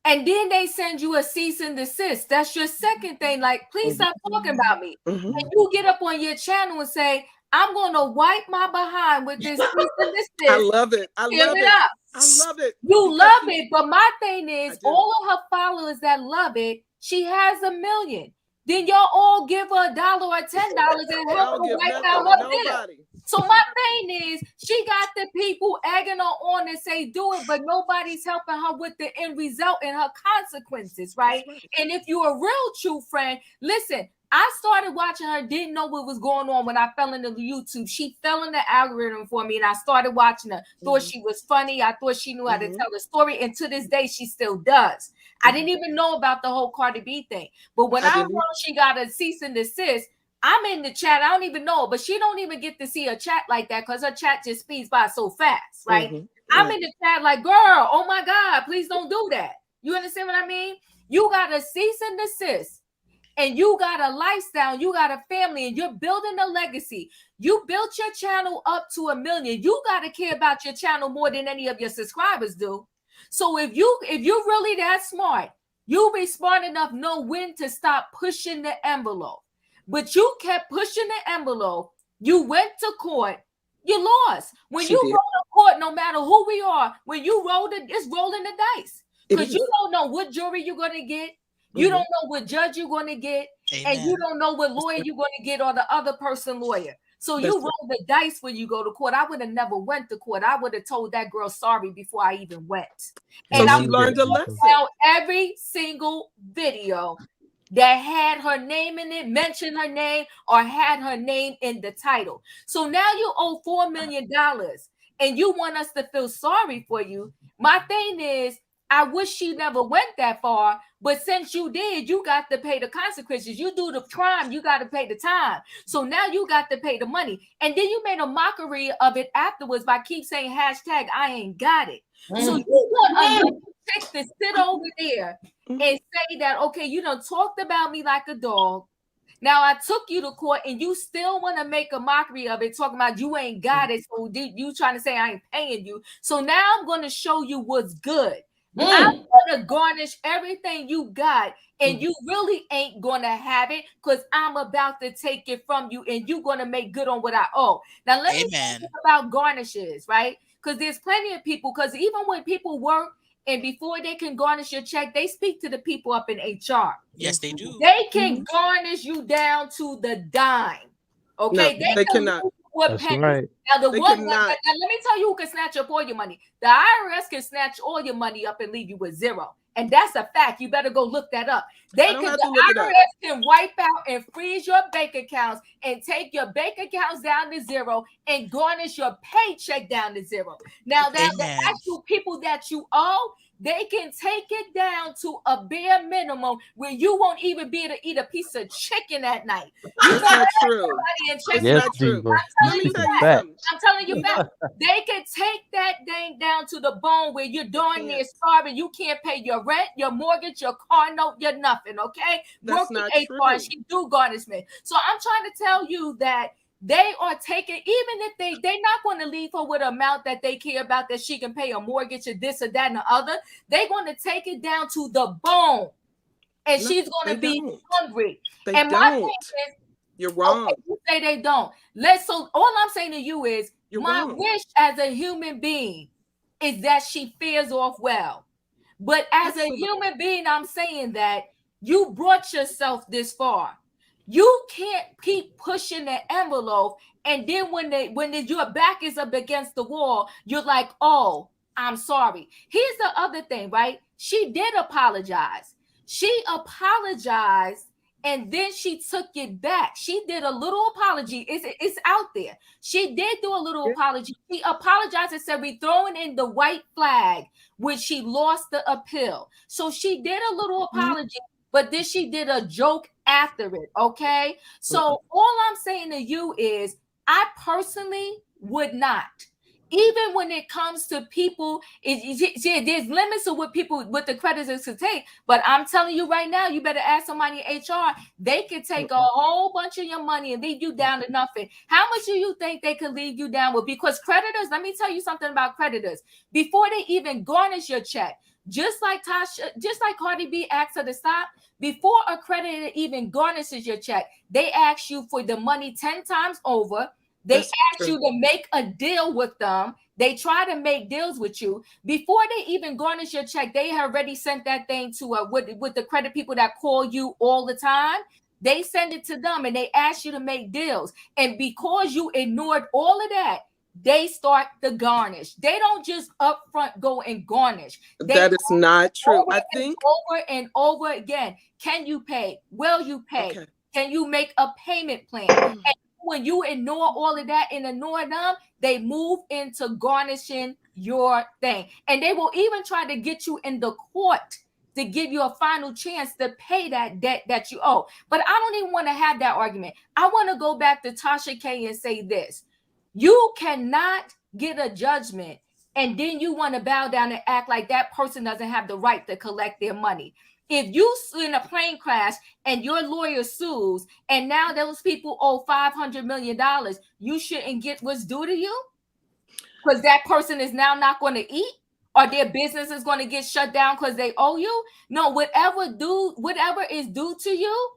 and then they send you a cease and desist. That's your second thing. Like, please stop talking about me. And you get up on your channel and say, I'm going to wipe my behind with this cease and desist. I love it. I love it. Up. I love it. You love it. But my thing is, all of her followers that love it, she has 1 million. Then y'all all give her $1 or $10 and help her wipe out her bill. So my thing is, she got the people egging her on and say do it, but nobody's helping her with the end result and her consequences, right? And if you're a real true friend, listen, I started watching her, didn't know what was going on when I fell into YouTube. She fell in the algorithm for me, and I started watching her. Thought she was funny. I thought she knew how to tell the story, and to this day, she still does. I didn't even know about the whole Cardi B thing. But when I learned she got a cease and desist, I'm in the chat. I don't even know, but she don't even get to see a chat like that because her chat just speeds by so fast, right? I'm in the chat like, girl, oh my God, please don't do that. You understand what I mean? You got a cease and desist, and you got a lifestyle, you got a family, and you're building a legacy. You built your channel up to 1 million. You got to care about your channel more than any of your subscribers do. So if you're really that smart, you'll be smart enough to know when to stop pushing the envelope. But you kept pushing the envelope. You went to court. You lost. When you roll to court, no matter who we are, when you roll it's rolling the dice. Because you don't know what jury you're going to get. You don't know what judge you're going to get. And you don't know what lawyer you're going to get or the other person lawyer. So you roll the dice when you go to court. I would have never went to court. I would have told that girl sorry before I even went. And I learned a lesson. Found every single video that had her name in it, mentioned her name, or had her name in the title. So now you owe $4 million and you want us to feel sorry for you. My thing is, I wish she never went that far, but since you did, you got to pay the consequences. You do the crime, you got to pay the time. So now you got to pay the money. And then you made a mockery of it afterwards by keep saying hashtag I ain't got it. So you want another chick to sit over there and say that, okay, you done talked about me like a dog. Now I took you to court and you still want to make a mockery of it, talking about you ain't got it. So you trying to say I ain't paying you. So now I'm going to show you what's good. I'm going to garnish everything you got, and you really ain't going to have it because I'm about to take it from you, and you're going to make good on what I owe. Now, let me talk about garnishes, right? Because there's plenty of people, because even when people work and before they can garnish your check, they speak to the people up in HR. Yes, they do. They can garnish you down to the dime. Okay? No, they cannot. That's right. Now, let me tell you who can snatch up all your money. The IRS can snatch all your money up and leave you with zero. And that's a fact. You better go look that up. The IRS can wipe out and freeze your bank accounts and take your bank accounts down to zero and garnish your paycheck down to zero. Now, the actual people that you owe, they can take it down to a bare minimum where you won't even be able to eat a piece of chicken at night. It's not true. It's Yes, not true. Diva. Let me tell you Facts. something. I'm telling you that they can take that thing down to the bone where you're darn near starving. You can't pay your rent, your mortgage, your car note, your nothing. Okay, That's not true. She do garnishment. So I'm trying to tell you that they are taking, even if they're not going to leave her with an amount that they care about, that she can pay a mortgage or this or that and the other. They're going to take it down to the bone, and she's going to be hungry. They and don't. my thing is, you're wrong. Okay, you say they don't. So all I'm saying to you is, my wish as a human being is that she fares off well. But as a human being, I'm saying that you brought yourself this far. You can't keep pushing the envelope, and then when your back is up against the wall, you're like, oh, I'm sorry. Here's the other thing, right? She did apologize. She apologized, and then she took it back. She did a little apology. It's out there. She did do a little apology. She apologized and said, we're throwing in the white flag when she lost the appeal. So she did a little apology, but then she did a joke after it, okay? So all I'm saying to you is, I personally would not. Even when it comes to people, there's limits of what the creditors can take. But I'm telling you right now, you better ask somebody in HR. They can take a whole bunch of your money and leave you down to nothing. How much do you think they could leave you down with? Because creditors, let me tell you something about creditors. Before they even garnish your check, just like Cardi B asked her to stop, before a creditor even garnishes your check, they ask you for the money 10 times over. They ask you to make a deal with them. They try to make deals with you. Before they even garnish your check, they have already sent that thing to with the credit people that call you all the time. They send it to them and they ask you to make deals. And because you ignored all of that, they start the garnish. They don't just upfront go and garnish. That is not true. I think over and over again. Can you pay? Will you pay? Okay. Can you make a payment plan? And when you ignore all of that and ignore them, they move into garnishing your thing. And they will even try to get you in the court to give you a final chance to pay that debt that you owe. But I don't even want to have that argument. I want to go back to Tasha K and say this. You cannot get a judgment and then you want to bow down and act like that person doesn't have the right to collect their money. If you in a plane crash and your lawyer sues and now those people owe $500 million, you shouldn't get what's due to you because that person is now not going to eat or their business is going to get shut down because they owe you. No, whatever is due to you,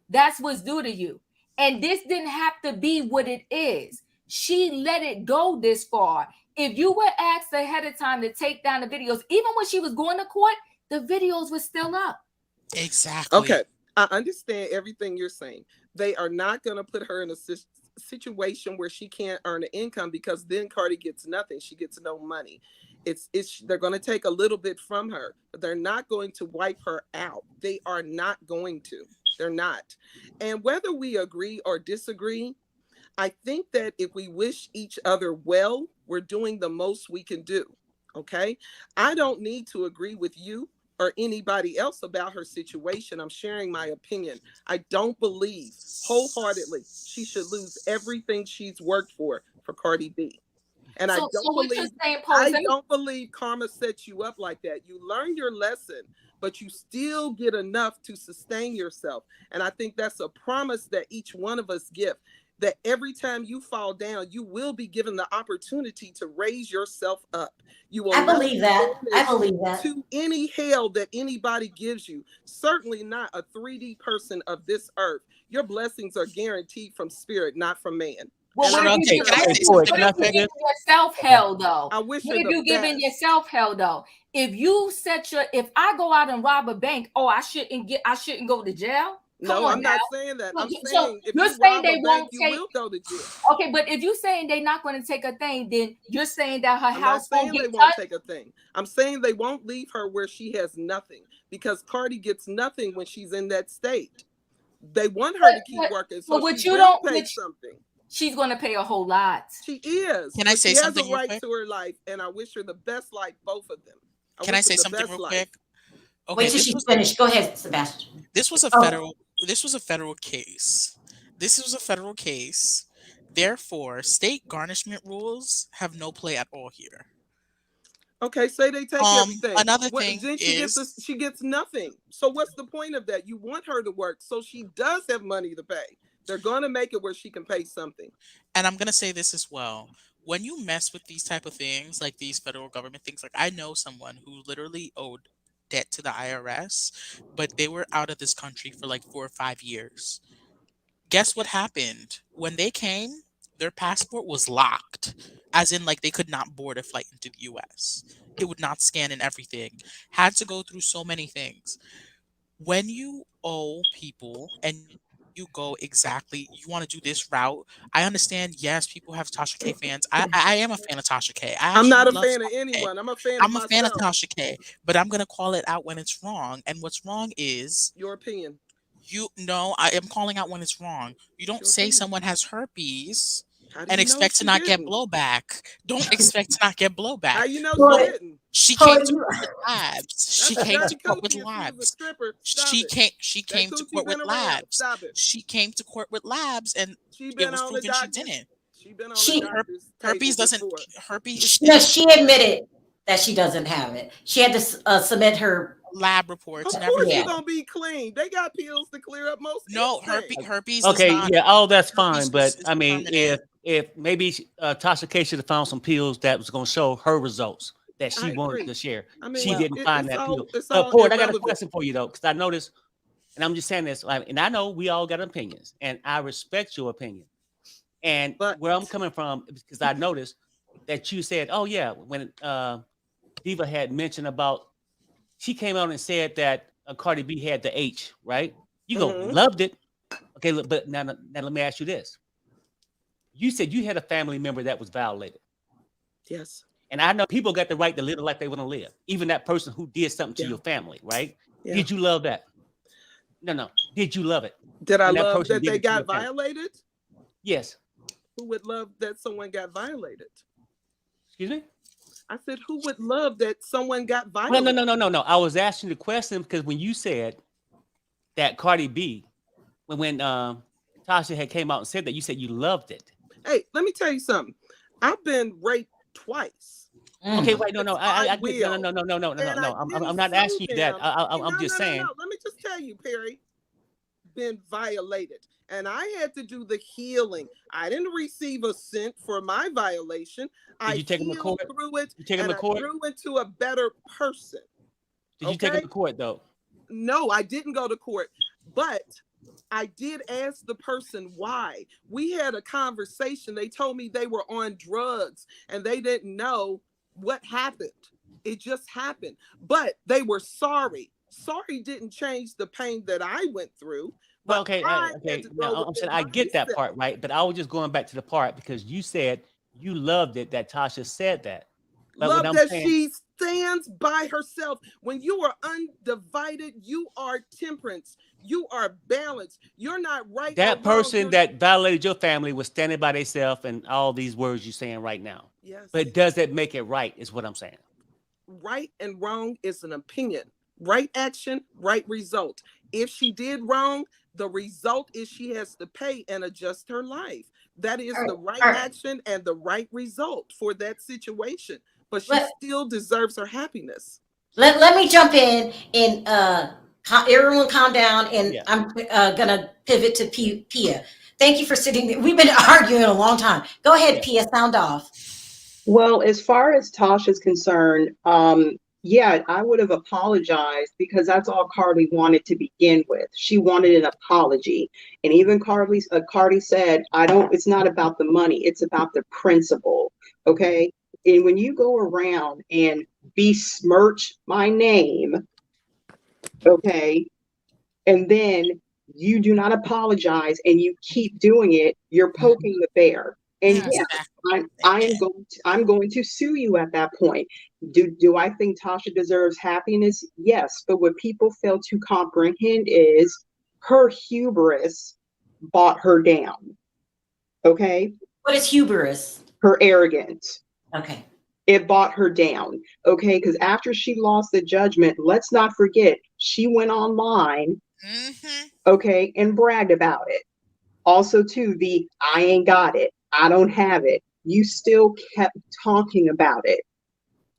that's what's due to you. And this didn't have to be what it is. She let it go this far. If you were asked ahead of time to take down the videos, even when she was going to court, the videos were still up. Exactly. Okay. I understand everything you're saying. They are not going to put her in a situation where she can't earn an income because then Cardi gets nothing. She gets no money. They're going to take a little bit from her, but they're not going to wipe her out. They are not going to. They're not. And whether we agree or disagree, I think that if we wish each other well, we're doing the most we can do. Okay. I don't need to agree with you or anybody else about her situation. I'm sharing my opinion. I don't believe wholeheartedly she should lose everything she's worked for Cardi B. And I don't believe karma sets you up like that. You learn your lesson, but you still get enough to sustain yourself. And I think that's a promise that each one of us give. That every time you fall down, you will be given the opportunity to raise yourself up. You will. I believe that. To any hell that anybody gives you, certainly not a 3D person of this earth. Your blessings are guaranteed from spirit, not from man. Well, what are you giving yourself hell though? I wish what are you giving yourself hell though? If I go out and rob a bank, I shouldn't go to jail. No, I'm not saying that. I'm saying if you rob a bank, you will go to jail. Okay, but if you're saying they're not going to take a thing, then you're saying that her house won't get touched? I'm not saying they won't take a thing. I'm saying they won't leave her where she has nothing because Cardi gets nothing when she's in that state. They want her to keep working, so she will pay something. She's going to pay a whole lot. She is. Can I say something? She has a right to her life, and I wish her the best life, both of them. Can I say something real quick? Okay, wait till she's finished. Go ahead, Sebastian. This was a federal case. This was a federal case. Therefore, state garnishment rules have no play at all here. Okay, say they take everything. Another thing then she gets nothing. So what's the point of that? You want her to work so she does have money to pay. They're gonna make it where she can pay something. And I'm gonna say this as well. When you mess with these type of things, like these federal government things, like I know someone who literally owed debt to the IRS, but they were out of this country for like 4 or 5 years. Guess what happened? When they came, their passport was locked, as in like they could not board a flight into the US. It would not scan and everything. Had to go through so many things. When you owe people and you go exactly, you want to do this route. I understand. Yes, people have Tasha K fans. I am a fan of Tasha K. I'm not a fan of anyone. I'm a fan of myself. I'm a fan of Tasha K, but I'm gonna call it out when it's wrong. And what's wrong is your opinion. I am calling out when it's wrong. You don't say someone has herpes and expect to not get blowback. Don't expect to not get blowback. How you know she didn't? She came to court with labs. She came to court with labs. She came to court with labs. She came to court with labs, and it was proven she didn't. Herpes doesn't. Herpes. No, she admitted that she doesn't have it. She had to submit her lab reports. Of course, you're gonna be clean. They got pills to clear up most. No, herpes. Okay, yeah, all that's fine, but I mean, if maybe Tasha K should have found some pills that was gonna show her results that she wanted to share. I mean, she didn't find that pill. Port, I got a question for you though, because I noticed, and I'm just saying this, and I know we all got opinions, and I respect your opinion. And where I'm coming from, because I noticed that you said, "Oh yeah," when Diva had mentioned about, she came out and said that Cardi B had the H, right? You loved it. Okay, but now let me ask you this. You said you had a family member that was violated. Yes. And I know people got the right to live the life they want to live. Even that person who did something to your family, right? Yeah. Did you love that? No. Did you love it? Did I love that they got violated? Yes. Who would love that someone got violated? Excuse me? I said, who would love that someone got violated? No. I was asking the question because when you said that Cardi B, when Tasha had came out and said that, you said you loved it. Hey, let me tell you something. I've been raped twice. Okay, wait, no. I no. I'm not asking you that. I'm just saying. No. Let me just tell you, Perry, been violated. And I had to do the healing. I didn't receive a cent for my violation. Did you take him to court? Through it. You take him to court? I grew into a better person. Did you take him to court though? No, I didn't go to court. But I did ask the person why. We had a conversation. They told me they were on drugs and they didn't know what happened. It just happened. But they were sorry. Sorry didn't change the pain that I went through. Well, okay. No, I'm saying I get that part, right? But I was just going back to the part because you said you loved it that Tasha said that. But love that she stands by herself. When you are undivided, you are temperance. You are balanced. You're not right. That person that violated your family was standing by themselves and all these words you're saying right now. Yes. But does that make it right is what I'm saying. Right and wrong is an opinion. Right action, right result. If she did wrong, the result is she has to pay and adjust her life. That is the right action and the right result for that situation. But she still deserves her happiness. Let me jump in and everyone calm down, and I'm gonna pivot to Pia. Thank you for sitting there. We've been arguing a long time. Go ahead, Pia, sound off. Well, as far as Tasha's concerned, yeah, I would have apologized because that's all Cardi wanted to begin with. She wanted an apology. And even Cardi said, it's not about the money, it's about the principle. Okay. And when you go around and besmirch my name, okay, and then you do not apologize and you keep doing it, you're poking the bear. And yes, I'm going to sue you at that point. Do I think Tasha deserves happiness? Yes, but what people fail to comprehend is her hubris brought her down. Okay. What is hubris? Her arrogance. Okay. It bought her down, okay? Because after she lost the judgment, let's not forget, she went online, okay, and bragged about it. Also, too, I ain't got it, I don't have it. You still kept talking about it.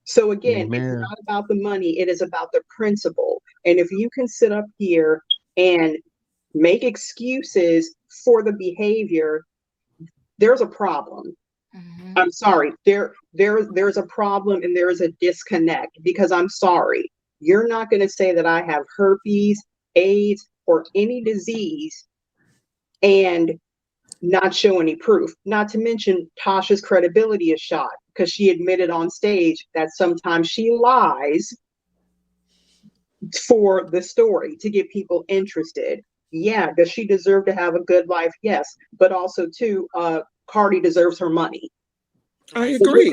So again, It's not about the money, it is about the principle. And if you can sit up here and make excuses for the behavior, there's a problem. I'm sorry. There's a problem and there is a disconnect, because I'm sorry. You're not going to say that I have herpes, AIDS, or any disease and not show any proof. Not to mention Tasha's credibility is shot because she admitted on stage that sometimes she lies for the story to get people interested. Yeah, does she deserve to have a good life? Yes, but also too, Cardi deserves her money. I agree.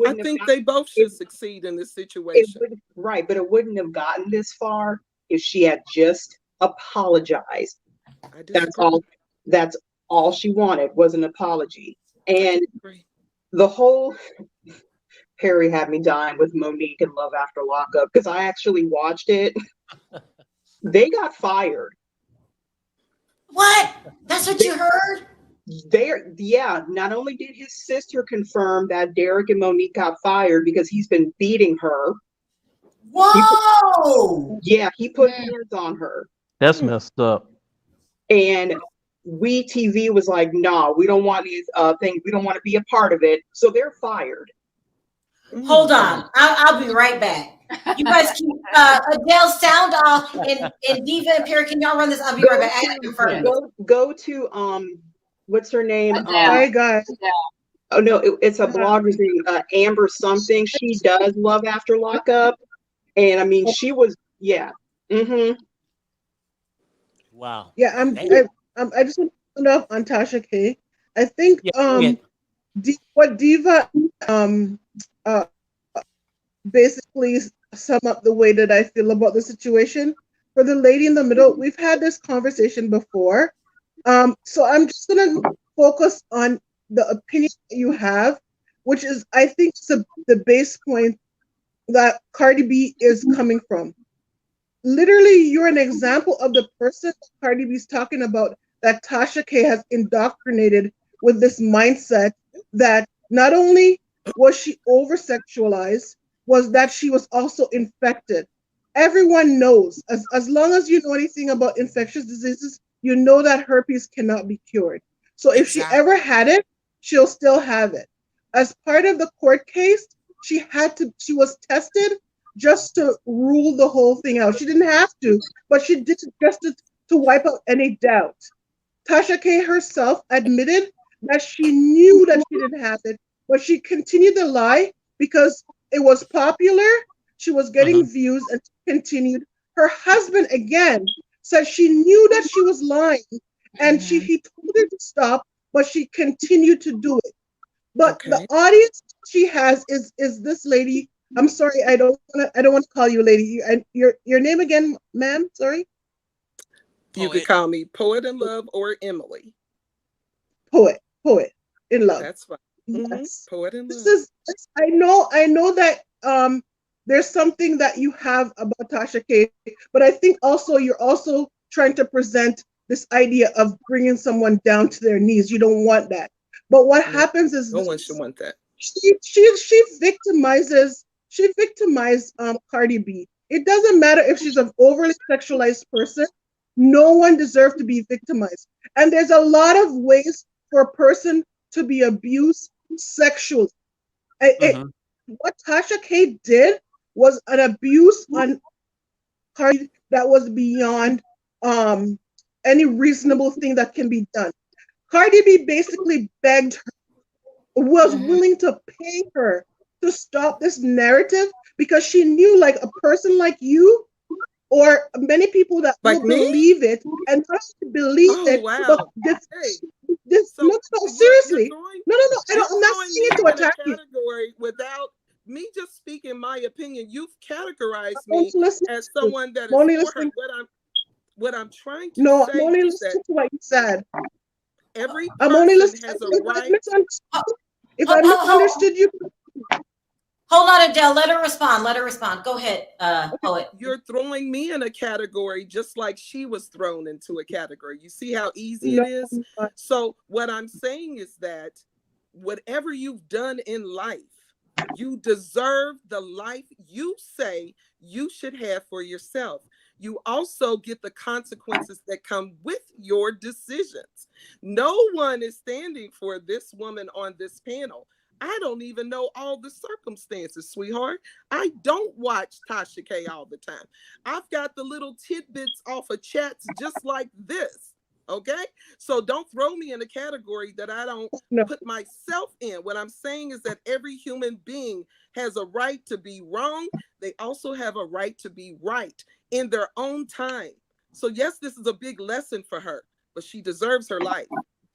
I think they both should succeed in this situation. Right, but it wouldn't have gotten this far if she had just apologized. That's all she wanted was an apology. And the whole Perry had me dying with Monique and Love After Lockup, because I actually watched it. They got fired. What? That's what you heard? Not only did his sister confirm that Derek and Monique got fired because he's been beating her. Whoa! He put hands on her. That's messed up. And WeTV was like, no, we don't want these things. We don't want to be a part of it. So they're fired. Hold on. I'll be right back. You guys keep Adele sound off and Diva and Perry. Can y'all run this? I'll be right back. I have to confirm. Go to what's her name? Hi guys. Oh no, it's a blogger's name, Amber something. She does Love After Lockup, and I mean she was Wow. Yeah, I just want to know on Tasha K. I think what Diva basically sum up the way that I feel about the situation. For the lady in the middle, we've had this conversation before. So I'm just gonna focus on the opinion that you have, which is I think the base point that Cardi B is coming from. Literally, you're an example of the person Cardi B is talking about, that Tasha K has indoctrinated with this mindset that not only was she over-sexualized, was that she was also infected. Everyone knows, as long as you know anything about infectious diseases, you know that herpes cannot be cured. So if she ever had it, she'll still have it. As part of the court case, she was tested just to rule the whole thing out. She didn't have to, but she did just to wipe out any doubt. Tasha K herself admitted that she knew that she didn't have it, but she continued to lie because it was popular. She was getting views and continued. Her husband, again, said she knew that she was lying and he told her to stop, but she continued to do it. But the audience she has is this lady. I'm sorry, I don't want to call you a lady. Your name again, ma'am? Sorry. You could call me Poet in Love or Emily. Poet in Love. That's fine. Yes. Poet in Love. I know that there's something that you have about Tasha K, but I think also you're also trying to present this idea of bringing someone down to their knees. You don't want that. But what happens is no one should want that. She victimizes Cardi B. It doesn't matter if she's an overly sexualized person. No one deserves to be victimized. And there's a lot of ways for a person to be abused sexually. What Tasha K did was an abuse on Cardi that was beyond any reasonable thing that can be done. Cardi B basically begged her, was willing to pay her to stop this narrative because she knew, like, a person like you or many people that will believe it and not believe it. But seriously. No, I'm not saying it to attack you. Without me just speaking my opinion, you've categorized me as someone that is for her. What I'm trying to say I'm only listening to what you said. Every person has a right. If I misunderstood you, Hold on, Adele. Let her respond. Let her respond. Go ahead, poet. You're throwing me in a category just like she was thrown into a category. You see how easy it is? So what I'm saying is that whatever you've done in life, you deserve the life you say you should have for yourself. You also get the consequences that come with your decisions. No one is standing for this woman on this panel. I don't even know all the circumstances, sweetheart. I don't watch Tasha K all the time. I've got the little tidbits off of chats just like this. Okay? So don't throw me in a category that I don't put myself in. What I'm saying is that every human being has a right to be wrong. They also have a right to be right in their own time. So yes, this is a big lesson for her, but she deserves her life.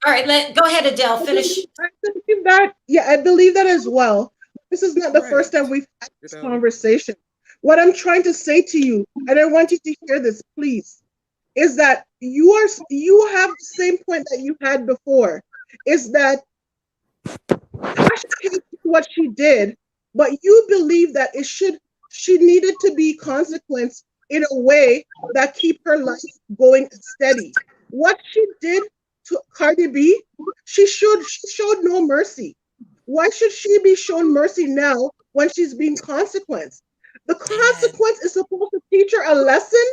All right, go ahead, Adele. Finish. I believe that. Yeah, I believe that as well. This is not the first time we've had this conversation. What I'm trying to say to you, and I want you to hear this, please, is that you have the same point that you had before. Is that Tasha did what she did, but you believe that she needed to be consequence in a way that keep her life going steady. What she did to Cardi B, she showed no mercy. Why should she be shown mercy now when she's being consequenced? The consequence is supposed to teach her a lesson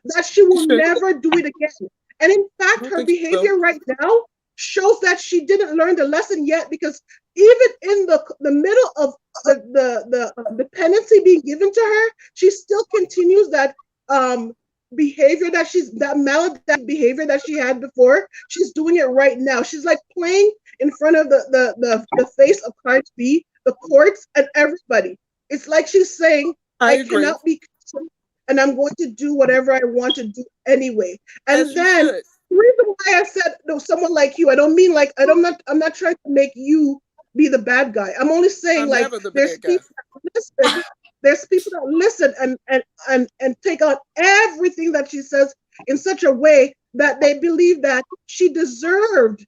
that she will never do it again. And in fact, her behavior right now shows that she didn't learn the lesson yet, because even in the middle of the penalty being given to her, she still continues that behavior that maladaptive behavior that she had before. She's doing it right now. She's like playing in front of the face of Cardi B, the courts, and everybody. It's like she's saying, I cannot be, and I'm going to do whatever I want to do anyway. And then the reason why I said someone like you, I don't mean like I'm not trying to make you be the bad guy. I'm only saying like there's people that listen. There's people that listen and take out everything that she says in such a way that they believe that she deserved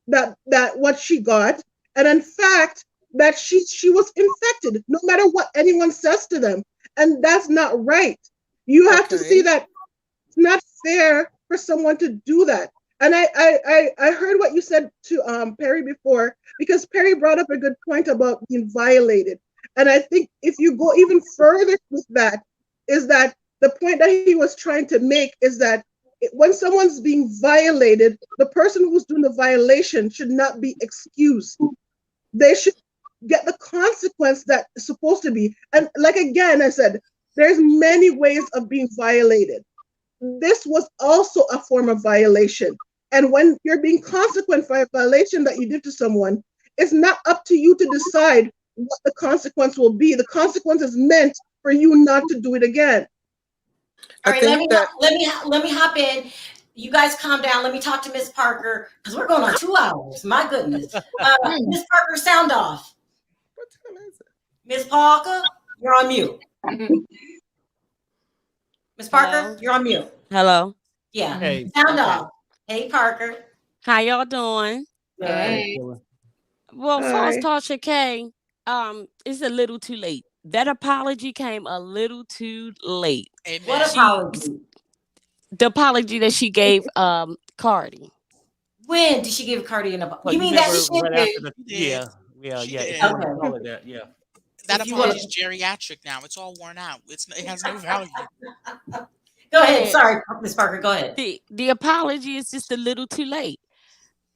that what she got, and in fact that she was infected, no matter what anyone says to them, and that's not right. You have to see that it's not fair for someone to do that. And I heard what you said to Perry before, because Perry brought up a good point about being violated. And I think if you go even further with that, is that the point that he was trying to make is that when someone's being violated, the person who's doing the violation should not be excused. They should get the consequence that is supposed to be. And like again, I said, there's many ways of being violated. This was also a form of violation. And when you're being consequent for a violation that you did to someone, it's not up to you to decide what the consequence will be. The consequence is meant for you not to do it again. All right, let me hop in. You guys calm down. Let me talk to Miss Parker, because we're going on 2 hours. My goodness. Miss Parker, sound off. What time is it? Miss Parker, you're on mute. Miss Parker, you're on mute. Hello. Yeah. Hey. Sound off. Hey, Parker. How y'all doing? Hey. Well, first, Tasha K, it's a little too late. That apology came a little too late. Amen. What apology? The apology that she gave Cardi. When did she give Cardi an apology? You mean that she did? Yeah. That apology is geriatric now. It's all worn out. It has no value. Go ahead. Sorry, Miss Parker. Go ahead. The apology is just a little too late.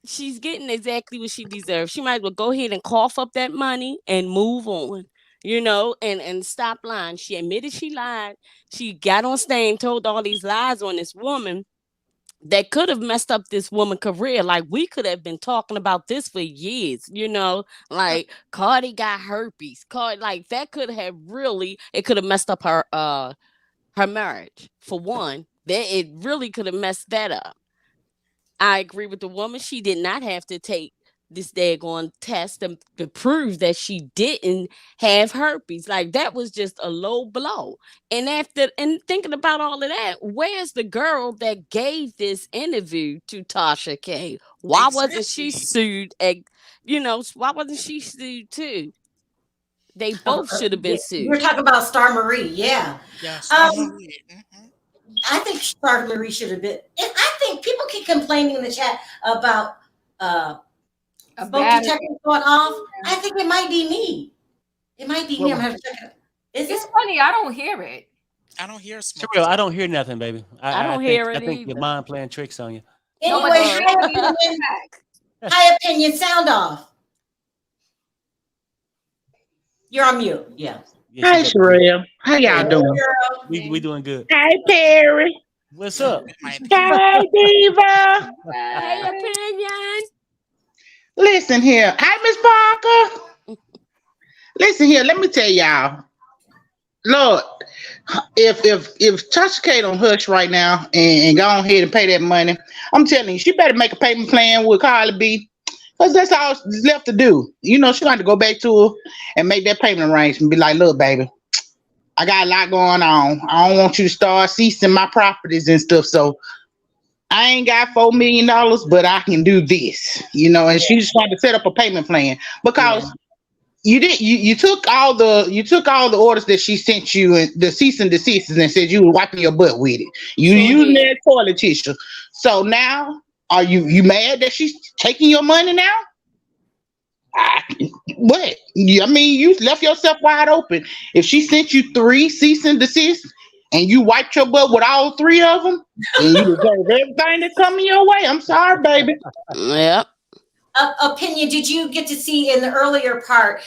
She's getting exactly what she deserves. She might as well go ahead and cough up that money and move on, and stop lying. She admitted she lied. She got on stage, told all these lies on this woman that could have messed up this woman's career. Like, we could have been talking about this for years, like Cardi got herpes. Cardi, like, that could have it could have messed up her marriage. For one, it really could have messed that up. I agree with the woman. She did not have to take this daggone test to prove that she didn't have herpes. Like, that was just a low blow. And thinking about all of that, where's the girl that gave this interview to Tasha K? Why wasn't she sued? Why wasn't she sued too? They both should have been sued. We're talking about Star Marie, yeah. Yeah, Star Marie. I think Star Marie should have been. I think people keep complaining in the chat about smoke detectors going off. I think it might be me. It might be me. I'm gonna check it. It's funny. I don't hear it. I don't hear smoke. Real, I don't hear nothing, baby. I don't hear it I think your either. mind playing tricks on you. Anyway, high opinion, sound off. You're on mute. Yeah. Hi, Sherelle. How y'all doing? We doing good. Hi, Perry. What's up? Hi, Diva. Hey, opinion. Listen here. Hi, Miss Parker. Listen here. Let me tell y'all. Lord, if Tash K don't hush right now and go ahead and pay that money, I'm telling you, she better make a payment plan with Cardi B. Because that's all she's left to do. You know, she got to go back to her and make that payment arrangement. Be like, look, baby, I got a lot going on. I don't want you to start ceasing my properties and stuff. So I ain't got $4 million, but I can do this. You know, and she's trying to set up a payment plan because you took all the orders that she sent you and the cease and desist and said you were wiping your butt with it. You using that toilet tissue. So now are you mad that she's taking your money now? What? I mean, you left yourself wide open. If she sent you 3 cease and desist and you wiped your butt with all 3 of them, and you deserve everything that's coming your way. I'm sorry, baby. Yep. Opinion, did you get to see in the earlier part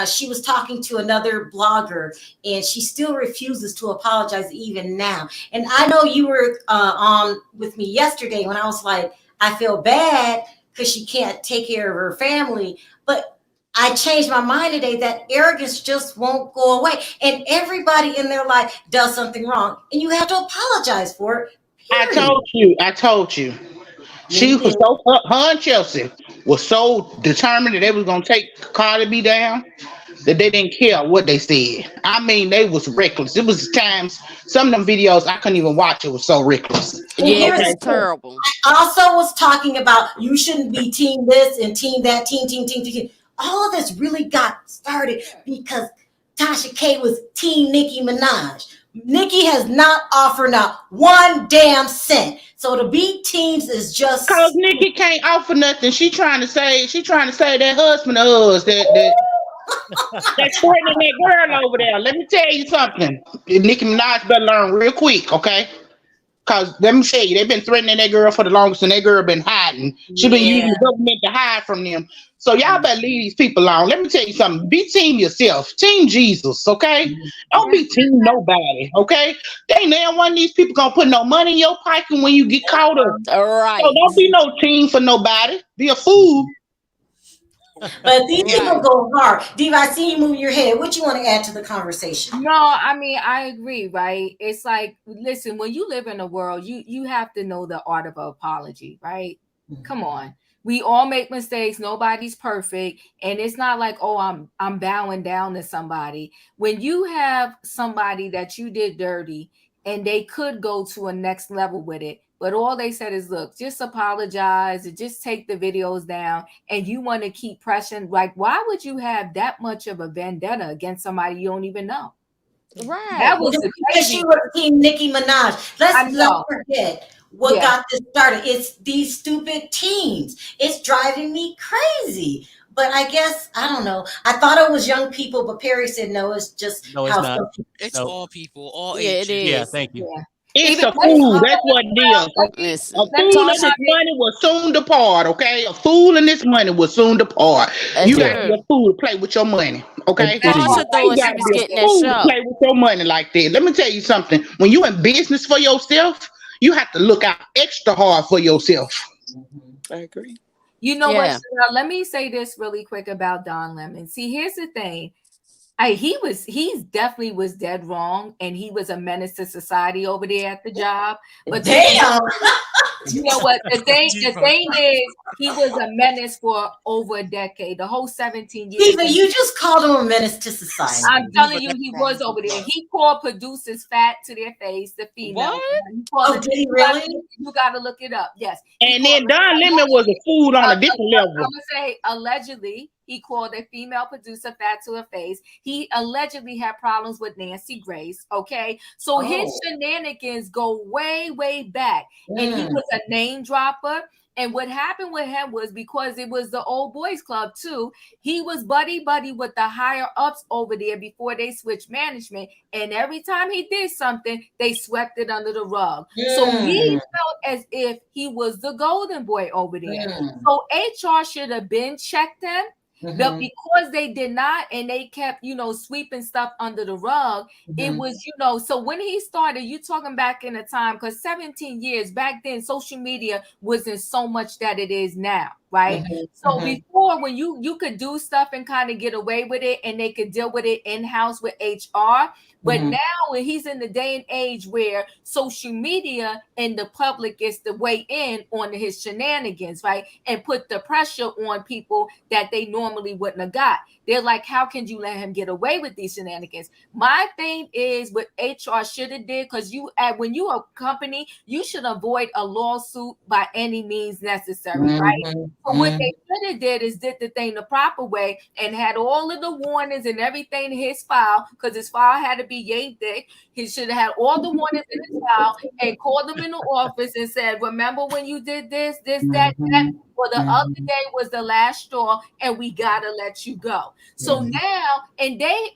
she was talking to another blogger and she still refuses to apologize even now? And I know you were on with me yesterday when I was like, I feel bad because she can't take care of her family, but I changed my mind today that arrogance just won't go away, and everybody in their life does something wrong and you have to apologize for it. Period. I told you. She was her and Chelsea was so determined that they was gonna take Cardi B down that they didn't care what they said. I mean, they was reckless. It was times some of them videos I couldn't even watch. It was so reckless. Yeah, it's terrible. I also was talking about you shouldn't be team this and team that, team. All of this really got started because Tasha K was team Nicki Minaj. Nicki has not offered not 1 damn cent. So to beat teams is just because Nicki can't offer nothing. She trying to say that husband of hers that's threatening that girl over there. Let me tell you something. Nicki Minaj better learn real quick, okay? Because let me tell you, they've been threatening that girl for the longest, and that girl been hiding. She been using the government to hide from them. So y'all better leave these people alone. Let me tell you something. Be team yourself. Team Jesus, okay? Don't be team nobody, okay? They ain't now one of these people gonna put no money in your pocket when you get caught up. All right. So don't be no team for nobody. Be a fool. But these people go hard. Diva, I see you moving your head. What you want to add to the conversation? No, I mean, I agree, right? It's like, listen, when you live in a world, you have to know the art of apology, right? Mm-hmm. Come on. We all make mistakes. Nobody's perfect. And it's not like, oh, I'm bowing down to somebody. When you have somebody that you did dirty and they could go to a next level with it, but all they said is, look, just apologize and just take the videos down, and you want to keep pressing. Like, why would you have that much of a vendetta against somebody you don't even know? Right. That was because she was team Nicki Minaj. Let's not forget what got this started. It's these stupid teens. It's driving me crazy. But I guess, I don't know. I thought it was young people, but Perry said no, it's just no, it's not. It's all people, all ages. It is. Yeah, thank you. Yeah. It's a fool. That's what it is. A fool and his money will soon depart, okay? A fool and his money will soon depart. You got to be a fool to play with your money, okay? You got to be a fool to play with your money like that. Let me tell you something. When you in business for yourself, you have to look out extra hard for yourself. I agree. You know what? Let me say this really quick about Don Lemon. See, here's the thing. He definitely was dead wrong, and he was a menace to society over there at the job. But damn, you know what? The thing is, he was a menace for over a decade. The whole 17 years. Diva, you just called him a menace to society. I'm telling you, he was over there. He called producers fat to their face, the female. What? Did he really? You got to look it up. Yes. And then Don Lemon was a fool on a different level. I'm gonna say allegedly. He called a female producer fat to her face. He allegedly had problems with Nancy Grace. Okay, so his shenanigans go way, way back, and he was a name dropper. And what happened with him was, because it was the old boys club too, he was buddy with the higher ups over there before they switched management. And every time he did something, they swept it under the rug. So he felt as if he was the golden boy over there. So HR should have been checked him. But because they did not, and they kept, sweeping stuff under the rug, it was, so when he started, you talking back in a time, because 17 years back then, social media wasn't so much that it is now, right? So before, when you could do stuff and kind of get away with it, and they could deal with it in-house with HR. But now, when he's in the day and age where social media and the public is the way in on his shenanigans, right? And put the pressure on people that they normally wouldn't have got. They're like, how can you let him get away with these shenanigans? My thing is what HR should have did, because when you a company, you should avoid a lawsuit by any means necessary, right? So what they should have did is did the thing the proper way and had all of the warnings and everything in his file, because his file had to be yay thick. He should have had all the warnings in his file and called them in the office and said, remember when you did this, that? Well, the other day was the last straw, and we gotta let you go. So now, and they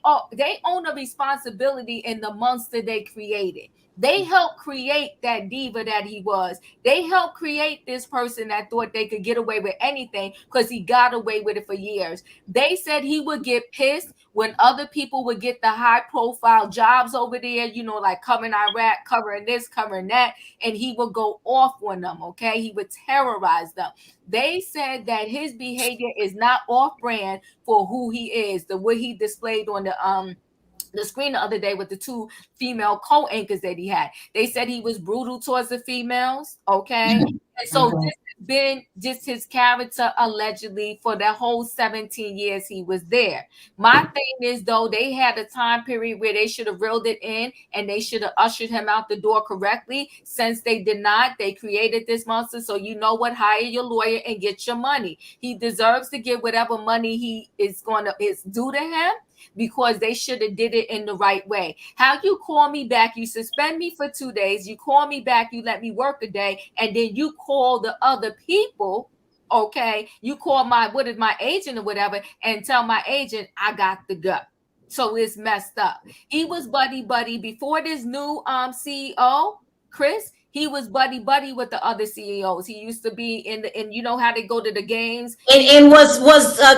own a responsibility in the monster they created. They helped create that diva that he was. They helped create this person that thought they could get away with anything because he got away with it for years. They said he would get pissed when other people would get the high profile jobs over there, like covering Iraq, covering this, covering that, and he would go off on them, okay? He would terrorize them. They said that his behavior is not off brand for who he is, the way he displayed on the screen the other day with the two female co-anchors that he had. They said he was brutal towards the females, okay? And so this has been just his character allegedly for the whole 17 years he was there. My thing is, though, they had a time period where they should have reeled it in and they should have ushered him out the door correctly. Since they did not, they created this monster. So you know what? Hire your lawyer and get your money. He deserves to get whatever money he is due to him, because they should have did it in the right way. How you call me back, you suspend me for 2 days, you call me back, you let me work a day, and then you call the other people, okay? You call my agent or whatever, and tell my agent I got the gut. So it's messed up. He was buddy before this new CEO, Chris. He was buddy with the other CEOs. He used to be in you know how they go to the games. And was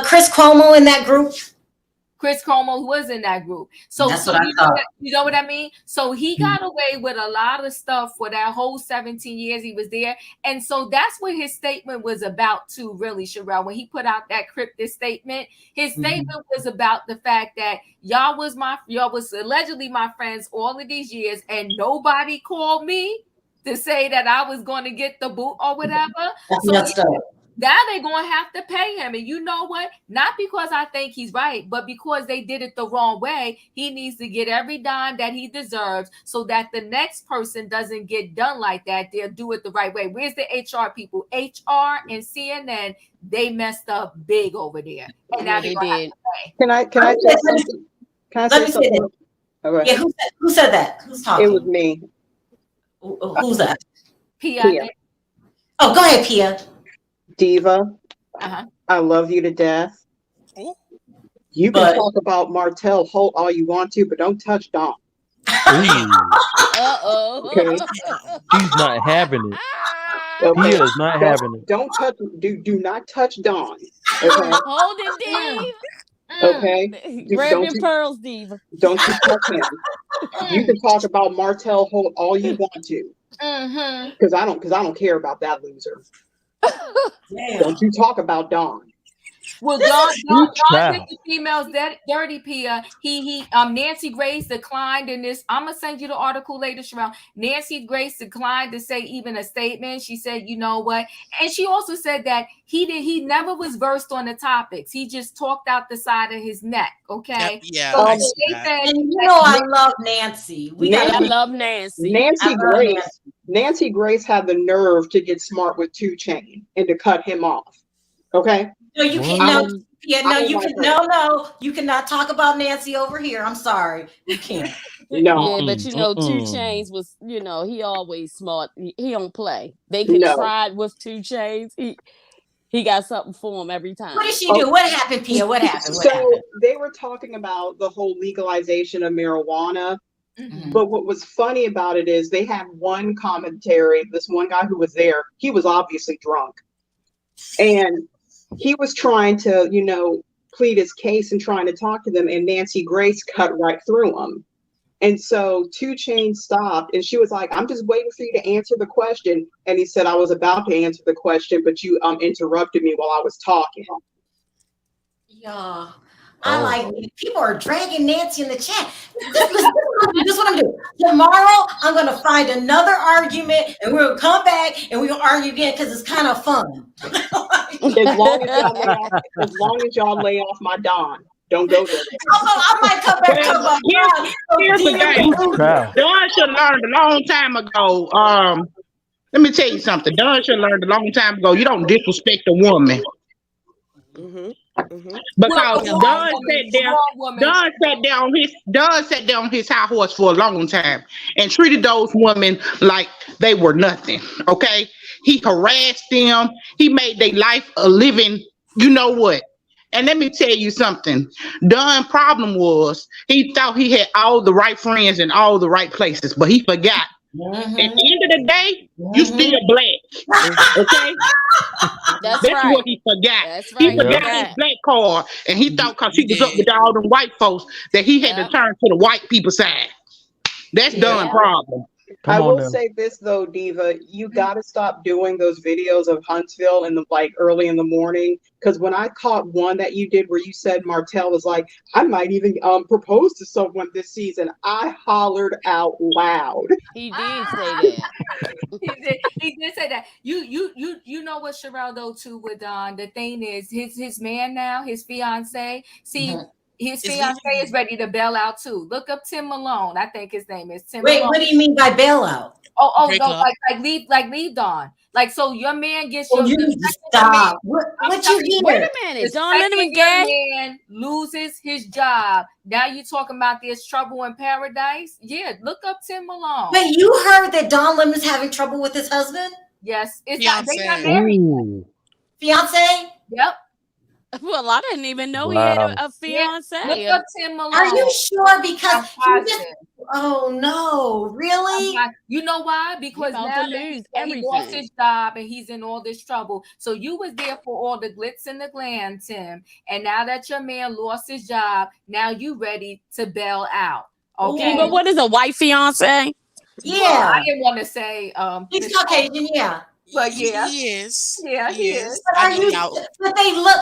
Chris Cuomo in that group? Chris Cuomo was in that group. So that's what I thought. You know what I mean? So he got away with a lot of stuff for that whole 17 years he was there. And so that's what his statement was about too, really, Sherelle. When he put out that cryptic statement, his statement was about the fact that y'all was allegedly my friends all of these years, and nobody called me to say that I was going to get the boot or whatever. That's messed up. Now they're going to have to pay him. And you know what? Not because I think he's right, but because they did it the wrong way. He needs to get every dime that he deserves so that the next person doesn't get done like that. They'll do it the right way. Where's the HR people? HR and CNN, they messed up big over there. And now they did. Can I say something? Can I say something? Okay. Yeah, who said that? Who's talking? It was me. Who's that? Pia. Oh, go ahead, Pia. Diva, I love you to death. You can talk about Martell Holt all you want to, but don't touch Dawn. Okay. He's not having it. Okay. He is not having it. Don't touch. Do not touch Dawn. Okay. Hold it, Dave. Okay. Grabbing pearls, Diva. Don't you touch him. You can talk about Martell Holt all you want to. Because I don't care about that loser. Don't you talk about Dawn. Well, Dawn did the females dirty, Pia. Nancy Grace declined in this. I'm gonna send you the article later, Sherelle. Nancy Grace declined to say even a statement. She said, you know what? And she also said that he never was versed on the topics. He just talked out the side of his neck. Okay. Yeah. So I love Nancy. I love Nancy. Nancy Grace had the nerve to get smart with 2 Chainz and to cut him off. Okay. No, you can't Yeah, no, you can no, you cannot talk about Nancy over here. I'm sorry, you can't. No. Yeah, but you know, 2 Chainz was, you know, he always smart. He don't play. They No. contrived with 2 Chainz. He got something for him every time. What did she do? What happened, Pia? What happened? What So happened? they were talking about the whole legalization of marijuana. Mhm. But what was funny about it is they had one commentary, this one guy who was there, he was obviously drunk. And he was trying to, you know, plead his case and trying to talk to them, and Nancy Grace cut right through him. And so 2 Chainz stopped, and she was like, I'm just waiting for you to answer the question. And he said, I was about to answer the question, but you interrupted me while I was talking. Yeah. I like people are dragging Nancy in the chat. This is what I'm doing. Tomorrow, I'm going to find another argument, and we'll come back and we'll argue again because it's kind of fun. As long as y'all lay off my Don. Don't go there. I might come back to my Don. Here's the thing. Don should have learned a long time ago. Let me tell you something. Don should have learned a long time ago. You don't disrespect a woman. Because Don sat there on his high horse for a long time and treated those women like they were nothing. Okay, he harassed them. He made their life a living. You know what? And let me tell you something. Don's problem was he thought he had all the right friends in all the right places, but he forgot. At the end of the day, you still black. Okay? That's right. What he forgot. That's right. He forgot his black card, and he thought because he was up with all them white folks that he had to turn to the white people side. That's Don's problem. I will say this though, Diva, you got to stop doing those videos of Huntsville in the early in the morning. Because when I caught one that you did where you said Martell was like, I might even propose to someone this season, I hollered out loud. He did say that. He did say that. You know what, Sherelle, though, too, with Don, the thing is his man now, his fiance, see. His fiance is ready to bail out too. Look up Tim Malone. I think his name is Tim Malone. What do you mean by bailout? No, leave Don. Like, so your man gets your stop. What you hear? Wait a minute. Don't let him get. Man loses his job. Now you talking about there's trouble in paradise? Yeah, look up Tim Malone. Wait, you heard that Don Lemon is having trouble with his husband? Yes, it's fiance. They got married. Fiance? Yep. Well, I didn't even know he had a fiance. Look up Tim Malone. Are you sure? Because oh no, really? You know why? Because now he lost his job and he's in all this trouble. So you was there for all the glitz and the glam, Tim. And now that your man lost his job, now you ready to bail out. Okay. But what is a white fiance? Yeah, well, I didn't want to say he's Caucasian, yeah. But yeah, he is. Yeah, he is. But they look.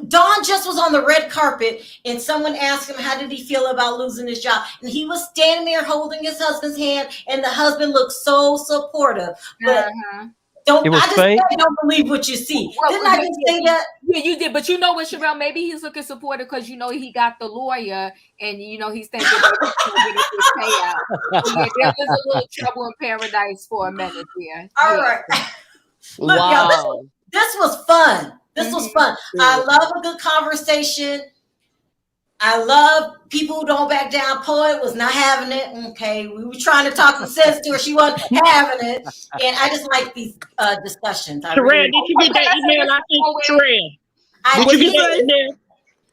Don just was on the red carpet, and someone asked him how did he feel about losing his job, and he was standing there holding his husband's hand, and the husband looked so supportive. But don't believe what you see. Didn't I just say that? Yeah, you did. But you know what, Sherelle? Maybe he's looking supportive because you know he got the lawyer, and you know he's thinking he's gonna get his payout. So, yeah, there was a little trouble in paradise for a minute there. All right. Look, y'all, this was fun. This was fun. I love a good conversation. I love people who don't back down. Poet was not having it. Okay, we were trying to talk some sense to her. She wasn't having it, and I just like these discussions. Sherelle, did you get that email? I think Sherelle. Did you get that email?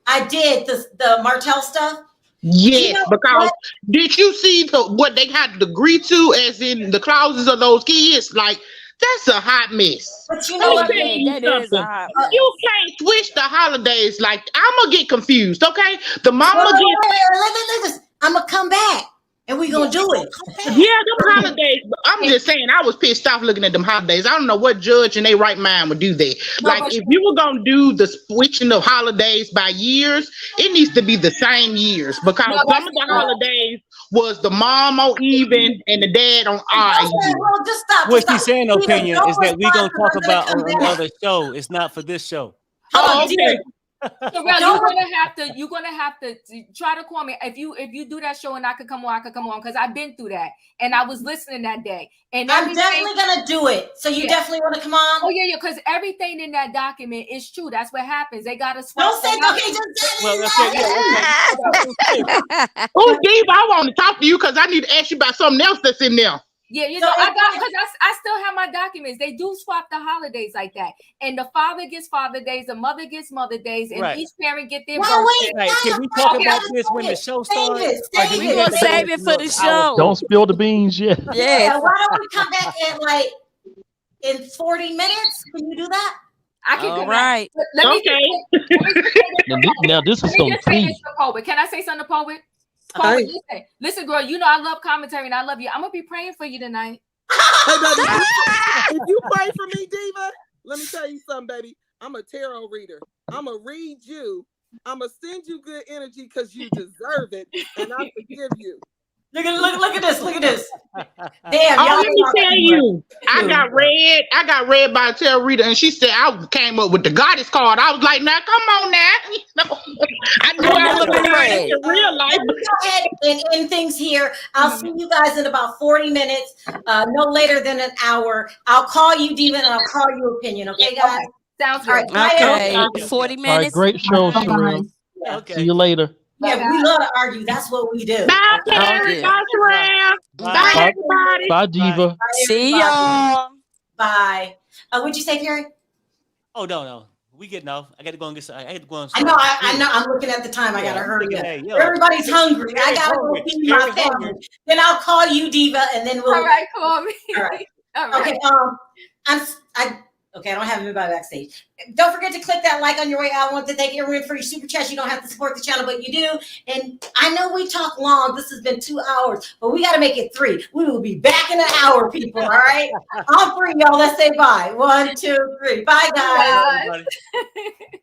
I did the Martell stuff. Yes, because did you see what they had to agree to, as in the clauses of those kids? Like, that's a hot mess. But you know what? That is a hot mess. You can't switch the holidays. Like, I'm gonna get confused. Okay, the mama I'm gonna come back and we gonna do it. Yeah, them holidays. I'm just saying, I was pissed off looking at them holidays. I don't know what judge in their right mind would do that. Like, if you were gonna do the switching of holidays by years, it needs to be the same years, because some of the holidays was the mom on even and the dad on odd. Well, just stop. What she's saying, opinion, is that we're gonna talk about on another show. It's not for this show. Okay. So, well, you're gonna have to try to call me if you do that show and I could come on because I've been through that and I was listening that day. And I'm definitely gonna do it. So you definitely want to come on? Oh yeah, because everything in that document is true. That's what happens. They got to don't say okay. Oh, Dave, I want to talk to you because I need to ask you about something else that's in there. Yeah, you know, I still have my documents. They do swap the holidays like that, and the father gets Father Days, the mother gets Mother Days, and each parent get their birthday. Right. Can we talk about this when the show starts? We gonna save it for the show. Don't spill the beans yet. Yeah. Why don't we come back in 40 minutes? Can you do that? I can. All right. Now this is some tea. Can I say something to Poet? Poet, listen, girl. You know I love commentary and I love you. I'm gonna be praying for you tonight. Hey, baby, if you pray for me, Diva, let me tell you something, baby. I'm a tarot reader. I'm gonna read you. I'm gonna send you good energy because you deserve it, and I forgive you. Look at this. Damn, y'all. Let me tell you, I got read by a tarot reader, and she said I came up with the goddess card. I was like, now come on now. I knew I was read in real life. Let me go ahead and end things here. I'll see you guys in about 40 minutes, no later than an hour. I'll call you, Diva, and I'll call you Opinion. Okay, guys? Okay. Sounds good. Okay, 40 minutes. All right, great show, Sherelle. Okay. See you later. Yeah, we love to argue. That's what we do. Bye, Terry. Bye, Sherelle. Bye, everybody. Bye, Diva. Bye, see y'all. Bye. What'd you say, Perry? Oh no. We getting off. I got to go and get some. I had to go and. I know. I'm looking at the time. I gotta hurry up. Everybody's hungry. I gotta go feed my family. Then I'll call you, Diva, and then we'll. All right, call me. All right. All right. Okay. I don't have anybody backstage. Don't forget to click that like on your way out. I want to thank everyone for your super chats. You don't have to support the channel, but you do. And I know we talk long. This has been 2 hours, but we got to make it 3. We will be back in an hour, people. All right. On 3, y'all. Let's say bye. 1, 2, 3. Bye, guys.